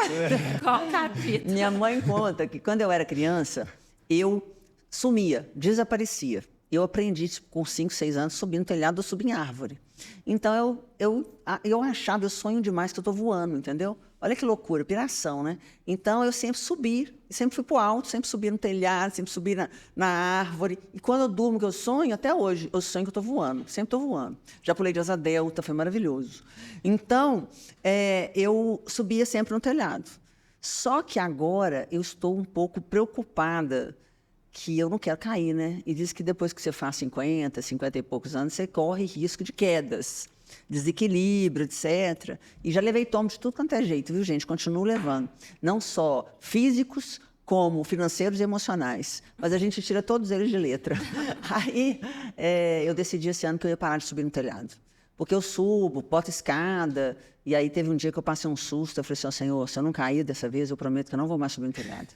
Qual capítulo? Minha mãe conta que quando eu era criança, eu sumia, desaparecia. Eu aprendi, com 5, 6 anos, subir no telhado ou subir em árvore. Então, eu achava, eu sonho demais que eu estou voando, entendeu? Olha que loucura, piração, né? Então, eu sempre subi, sempre fui para o alto, sempre subi no telhado, sempre subi na árvore. E quando eu durmo, que eu sonho, até hoje, eu sonho que eu estou voando, sempre estou voando. Já pulei de asa delta, foi maravilhoso. Então, eu subia sempre no telhado. Só que agora eu estou um pouco preocupada que eu não quero cair, né? E diz que depois que você faz 50 e poucos anos, você corre risco de quedas, desequilíbrio, etc. E já levei tombo de tudo quanto é jeito, viu, gente? Continuo levando. Não só físicos, como financeiros e emocionais. Mas a gente tira todos eles de letra. Aí, eu decidi esse ano que eu ia parar de subir no telhado. Porque eu subo, boto escada, e aí teve um dia que eu passei um susto, eu falei assim, Senhor, se eu não cair dessa vez, eu prometo que eu não vou mais subir no telhado.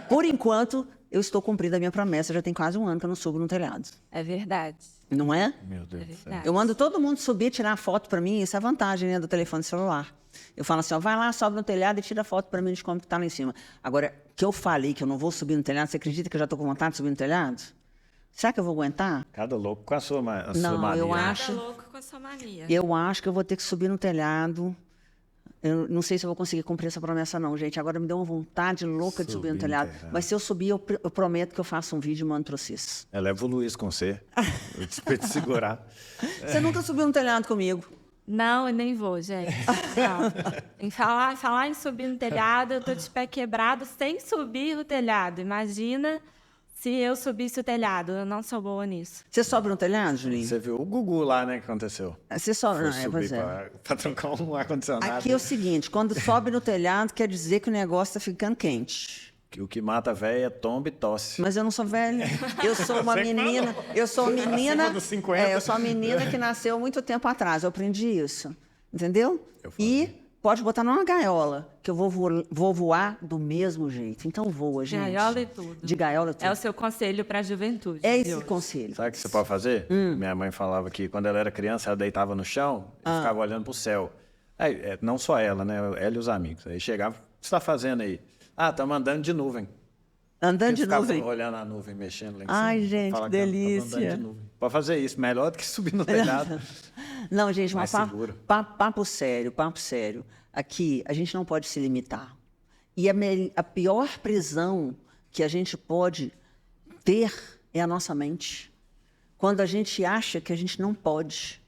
Por enquanto, eu estou cumprindo a minha promessa, já tem quase um ano que eu não subo no telhado. É verdade. Não é? Meu Deus do céu. Eu mando todo mundo subir, tirar foto para mim, isso é a vantagem, né, do telefone celular. Eu falo assim, vai lá, sobe no telhado e tira foto para mim de como que está lá em cima. Agora, que eu falei que eu não vou subir no telhado, você acredita que eu já estou com vontade de subir no telhado? Será que eu vou aguentar? Cada louco com a sua mania. Não, eu acho... Cada louco com a sua mania. Eu acho que eu vou ter que subir no telhado. Eu não sei se eu vou conseguir cumprir essa promessa, não, gente. Agora me deu uma vontade louca de subir no telhado. Mas se eu subir, eu prometo que eu faço um vídeo e mando para vocês. Leva o Luiz com você. Pra te segurar. Você nunca subiu no telhado comigo? Não, eu nem vou, gente. Não. Em falar em subir no telhado, eu tô de pé quebrado sem subir o telhado. Imagina se eu subisse o telhado. Eu não sou boa nisso. Você sobe no telhado, Julinho? Você viu o Gugu lá, né, que aconteceu? Você sobe, Foi não, subir pois é. pra trocar um ar-condicionado. Aqui é o seguinte, quando sobe no telhado, quer dizer que o negócio está ficando quente. O que mata a véia é tomba e tosse. Mas eu não sou velha. Eu sou uma menina. Eu sou menina. Acima dos 50. Eu sou uma menina que nasceu muito tempo atrás. Eu aprendi isso. Entendeu? E pode botar numa gaiola, que eu vou voar do mesmo jeito. Então voa, gente. Gaiola e tudo. De gaiola e tudo. É o seu conselho para a juventude. É esse viu? conselho. Sabe o que você pode fazer? Minha mãe falava que quando ela era criança, ela deitava no chão e ficava olhando pro céu. Aí, não só ela, né? Ela e os amigos. Aí chegava, o que você está fazendo aí? Ah, estamos andando de nuvem. Andando de Ficava nuvem. olhando a nuvem, mexendo lá em cima. Ai, gente, Fala que que tava delícia. andando de nuvem. Pode fazer isso, melhor do que subir no telhado. Não, gente, mas Mais seguro. papo sério, papo sério. Aqui, a gente não pode se limitar. E a pior prisão que a gente pode ter é a nossa mente. Quando a gente acha que a gente não pode.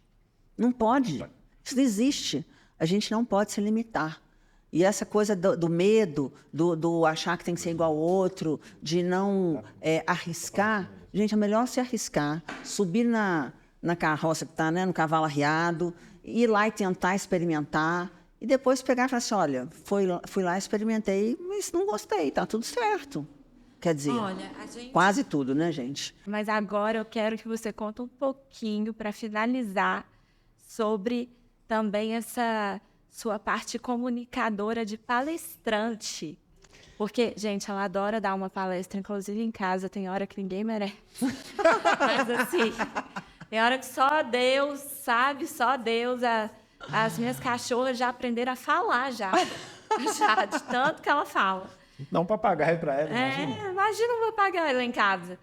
Não pode. Isso não existe. A gente não pode se limitar. E essa coisa do medo, do achar que tem que ser igual ao outro, de não arriscar. Gente, é melhor se arriscar, subir na carroça que está, né, no cavalo arriado, ir lá e tentar experimentar, e depois pegar e falar assim, olha, fui lá, experimentei, mas não gostei, tá tudo certo. Quer dizer, Olha, a gente... quase tudo, né, gente? Mas agora eu quero que você conte um pouquinho para finalizar sobre também essa sua parte comunicadora de palestrante. Porque, gente, ela adora dar uma palestra, inclusive em casa, tem hora que ninguém merece. Mas, assim, tem hora que só Deus sabe, só Deus. As minhas cachorras já aprenderam a falar, já de tanto que ela fala. Dá um papagaio para ela, imagina. Imagina um papagaio lá em casa.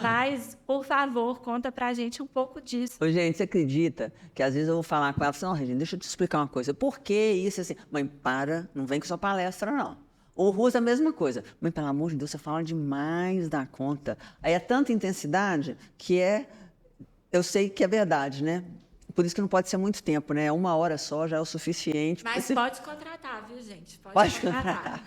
Mas, por favor, conta pra gente um pouco disso. Ô, gente, você acredita que às vezes eu vou falar com ela, assim, não, Regina, deixa eu te explicar uma coisa. Por que isso assim? Mãe, para, não vem com sua palestra, não. O Russo é a mesma coisa. Mãe, pelo amor de Deus, você fala demais da conta. Aí é tanta intensidade que eu sei que é verdade, né? Por isso que não pode ser muito tempo, né? 1 hora só já é o suficiente. Mas pode contratar, viu, gente? Pode contratar.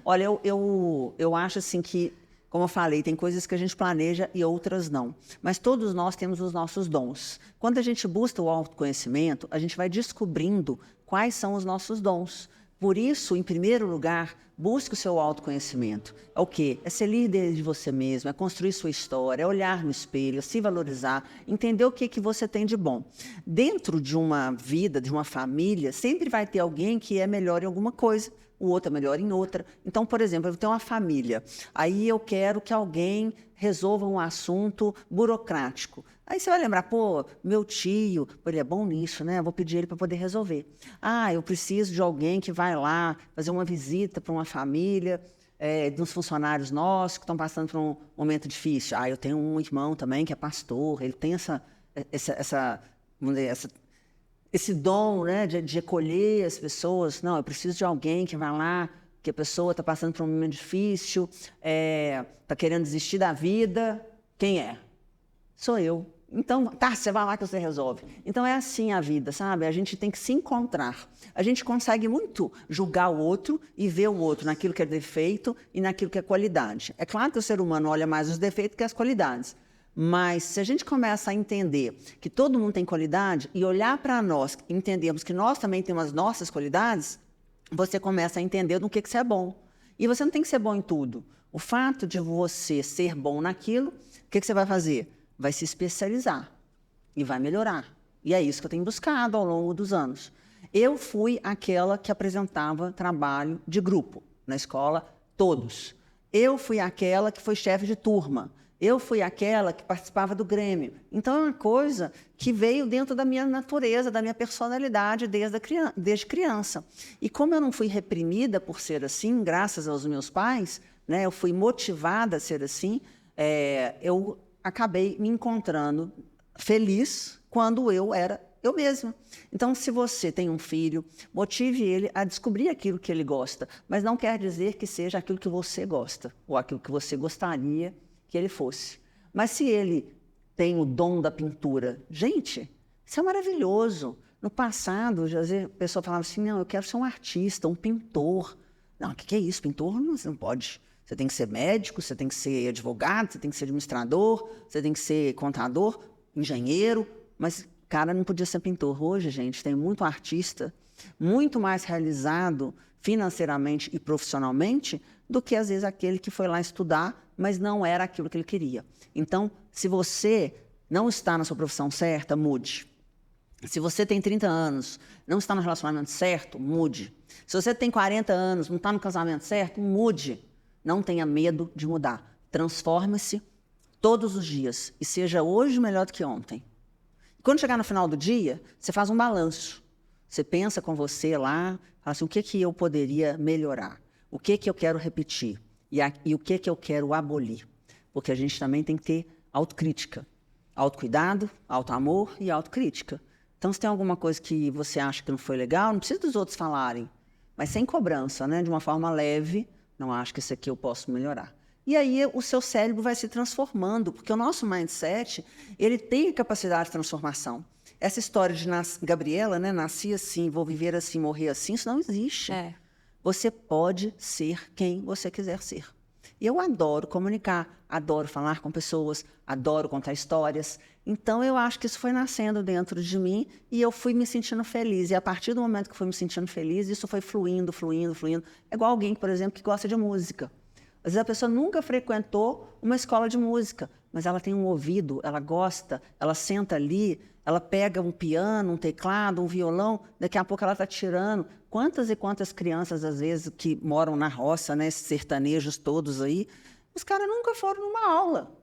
Olha, eu acho assim que, como eu falei, tem coisas que a gente planeja e outras não. Mas todos nós temos os nossos dons. Quando a gente busca o autoconhecimento, a gente vai descobrindo quais são os nossos dons. Por isso, em primeiro lugar, busque o seu autoconhecimento. É o quê? É ser líder de você mesmo, é construir sua história, é olhar no espelho, é se valorizar, entender o que você tem de bom. Dentro de uma vida, de uma família, sempre vai ter alguém que é melhor em alguma coisa, o outro é melhor em outra. Então, por exemplo, eu tenho uma família, aí eu quero que alguém resolva um assunto burocrático. Aí você vai lembrar, pô, meu tio, ele é bom nisso, né? Eu vou pedir ele para poder resolver. Ah, eu preciso de alguém que vai lá fazer uma visita para uma família, de uns funcionários nossos que estão passando por um momento difícil. Ah, eu tenho um irmão também que é pastor, ele tem esse dom, né, de acolher as pessoas. Não, eu preciso de alguém que vai lá, que a pessoa está passando por um momento difícil, está querendo desistir da vida. Quem é? Sou eu. Então, tá, você vai lá que você resolve. Então, é assim a vida, sabe? A gente tem que se encontrar. A gente consegue muito julgar o outro e ver o outro naquilo que é defeito e naquilo que é qualidade. É claro que o ser humano olha mais os defeitos que as qualidades. Mas, se a gente começa a entender que todo mundo tem qualidade e olhar para nós, entendermos que nós também temos as nossas qualidades, você começa a entender no que você é bom. E você não tem que ser bom em tudo. O fato de você ser bom naquilo, o que você vai fazer? Vai se especializar e vai melhorar. E é isso que eu tenho buscado ao longo dos anos. Eu fui aquela que apresentava trabalho de grupo na escola, todos. Eu fui aquela que foi chefe de turma. Eu fui aquela que participava do Grêmio. Então, é uma coisa que veio dentro da minha natureza, da minha personalidade desde criança. E como eu não fui reprimida por ser assim, graças aos meus pais, né, eu fui motivada a ser assim, eu acabei me encontrando feliz quando eu era eu mesma. Então, se você tem um filho, motive ele a descobrir aquilo que ele gosta, mas não quer dizer que seja aquilo que você gosta ou aquilo que você gostaria que ele fosse. Mas se ele tem o dom da pintura, gente, isso é maravilhoso. No passado, a pessoa falava assim, não, eu quero ser um artista, um pintor. Não, o que é isso? Pintor você não pode. Você tem que ser médico, você tem que ser advogado, você tem que ser administrador, você tem que ser contador, engenheiro. Mas cara não podia ser pintor. Hoje, gente, tem muito artista muito mais realizado financeiramente e profissionalmente do que, às vezes, aquele que foi lá estudar, mas não era aquilo que ele queria. Então, se você não está na sua profissão certa, mude. Se você tem 30 anos, não está no relacionamento certo, mude. Se você tem 40 anos, não está no casamento certo, mude. Não tenha medo de mudar. Transforme-se todos os dias e seja hoje melhor do que ontem. Quando chegar no final do dia, você faz um balanço. Você pensa com você lá, fala assim, o que eu poderia melhorar? O que eu quero repetir? E o que eu quero abolir? Porque a gente também tem que ter autocrítica. Autocuidado, autoamor e autocrítica. Então, se tem alguma coisa que você acha que não foi legal, não precisa dos outros falarem, mas sem cobrança, né? De uma forma leve, não acho que isso aqui eu posso melhorar. E aí o seu cérebro vai se transformando, porque o nosso mindset, ele tem capacidade de transformação. Essa história de Gabriela, né? Nasci assim, vou viver assim, morrer assim, isso não existe. Você pode ser quem você quiser ser. E eu adoro comunicar, adoro falar com pessoas, adoro contar histórias. Então, eu acho que isso foi nascendo dentro de mim e eu fui me sentindo feliz. E a partir do momento que eu fui me sentindo feliz, isso foi fluindo, fluindo, fluindo. É igual alguém, por exemplo, que gosta de música. Às vezes a pessoa nunca frequentou uma escola de música, mas ela tem um ouvido, ela gosta, ela senta ali, ela pega um piano, um teclado, um violão, daqui a pouco ela está tirando. Quantas e quantas crianças, às vezes, que moram na roça, né, esses sertanejos todos aí, os caras nunca foram numa aula.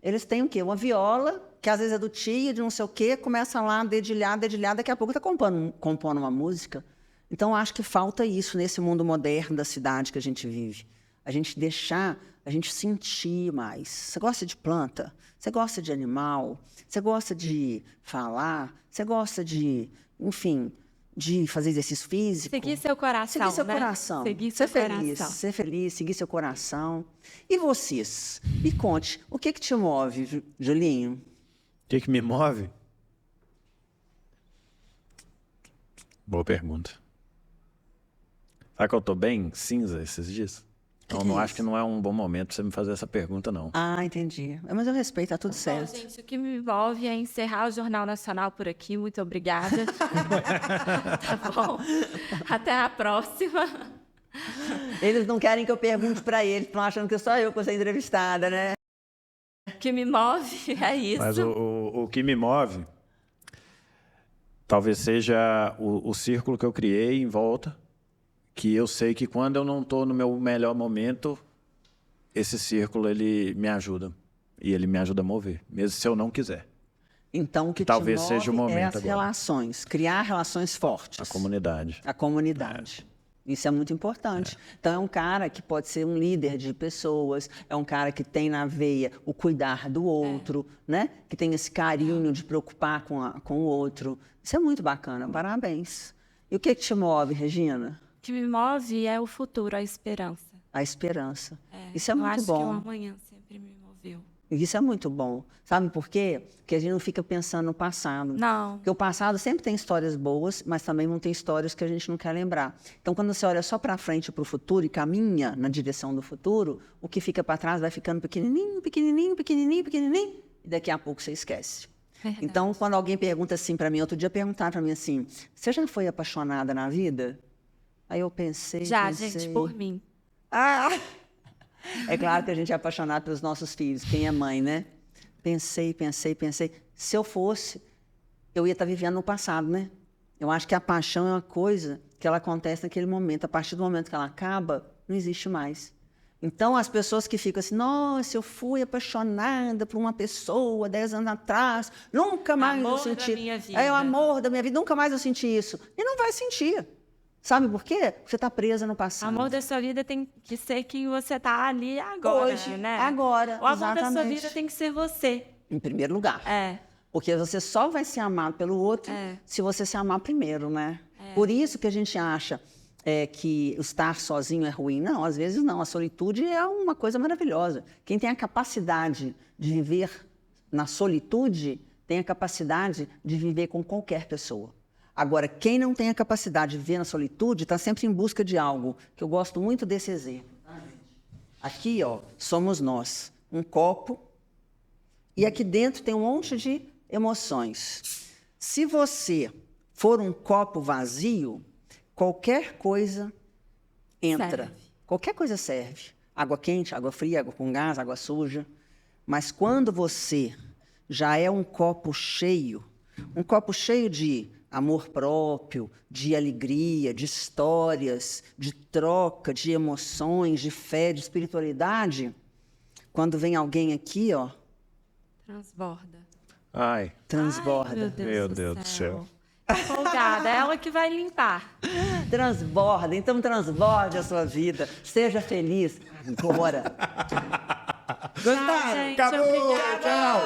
Eles têm o quê? Uma viola, que às vezes é do tio, de não sei o quê, começa lá a dedilhar, daqui a pouco está compondo uma música. Então, acho que falta isso nesse mundo moderno da cidade que a gente vive. A gente deixar, a gente sentir mais. Você gosta de planta? Você gosta de animal? Você gosta de falar? Você gosta de, enfim, de fazer exercício físico? Seguir seu coração, Seguir seu né? coração. Seguir Ser seu feliz, coração. ser feliz, seguir seu coração. E vocês? Me conte, o que te move, Julinho? O que me move? Boa pergunta. Sabe que eu tô bem cinza esses dias? Então, não acho que não é um bom momento pra você me fazer essa pergunta, não. Ah, entendi. Mas eu respeito, tá tudo certo. Bom, gente, o que me envolve é encerrar o Jornal Nacional por aqui. Muito obrigada. Tá bom? Até a próxima. Eles não querem que eu pergunte para eles, estão achando que só eu que vou ser entrevistada, né? O que me move é isso. Mas o que me move talvez seja o círculo que eu criei em volta, que eu sei que quando eu não estou no meu melhor momento, esse círculo ele me ajuda. E ele me ajuda a mover, mesmo se eu não quiser. Então, o que talvez te move seja o momento é as agora. relações, criar relações fortes. A comunidade. A comunidade. Isso é muito importante. Então, é um cara que pode ser um líder de pessoas, é um cara que tem na veia o cuidar do outro, né? Que tem esse carinho de preocupar com o outro. Isso é muito bacana, parabéns. E o que te move, Regina? O que me move é o futuro, a esperança. A esperança. Isso é muito eu acho bom. que o amanhã sempre me moveu. Isso é muito bom. Sabe por quê? Porque a gente não fica pensando no passado. Não. Porque o passado sempre tem histórias boas, mas também não tem histórias que a gente não quer lembrar. Então, quando você olha só para frente e para o futuro e caminha na direção do futuro, o que fica para trás vai ficando pequenininho, pequenininho, pequenininho, pequenininho, e daqui a pouco você esquece. Verdade. Então, quando alguém pergunta assim para mim, outro dia perguntaram para mim assim, você já foi apaixonada na vida? Aí eu pensei... Gente, por mim. Ah! É claro que a gente é apaixonado pelos nossos filhos, quem é mãe, né? Pensei. Se eu fosse, eu ia estar vivendo no passado, né? Eu acho que a paixão é uma coisa que ela acontece naquele momento. A partir do momento que ela acaba, não existe mais. Então, as pessoas que ficam assim, nossa, eu fui apaixonada por uma pessoa 10 anos atrás, nunca mais eu senti... Amor da minha vida. É o amor da minha vida, nunca mais eu senti isso. E não vai sentir. Sabe por quê? Você está presa no O passado. amor da sua vida tem que ser quem você está ali agora, Hoje, né? agora, O amor da sua exatamente. vida tem que ser você. Em primeiro lugar. Porque você só vai ser amado pelo outro se você se amar primeiro, né? Por isso que a gente acha que estar sozinho é ruim. Não, às vezes não. A solitude é uma coisa maravilhosa. Quem tem a capacidade de viver na solitude tem a capacidade de viver com qualquer pessoa. Agora, quem não tem a capacidade de viver na solitude está sempre em busca de algo, que eu gosto muito desse exemplo. Aqui, ó, somos nós, um copo, e aqui dentro tem um monte de emoções. Se você for um copo vazio, qualquer coisa entra. Serve. Qualquer coisa serve. Água quente, água fria, água com gás, água suja. Mas quando você já é um copo cheio de amor próprio, de alegria, de histórias, de troca, de emoções, de fé, de espiritualidade, quando vem alguém aqui, ó, Transborda. Ai, transborda. Ai, Meu Deus do céu. Empolgada, é ela que vai limpar. Transborda, então transborde a sua vida. Seja feliz agora. Tchau, gente. Obrigada. Tchau.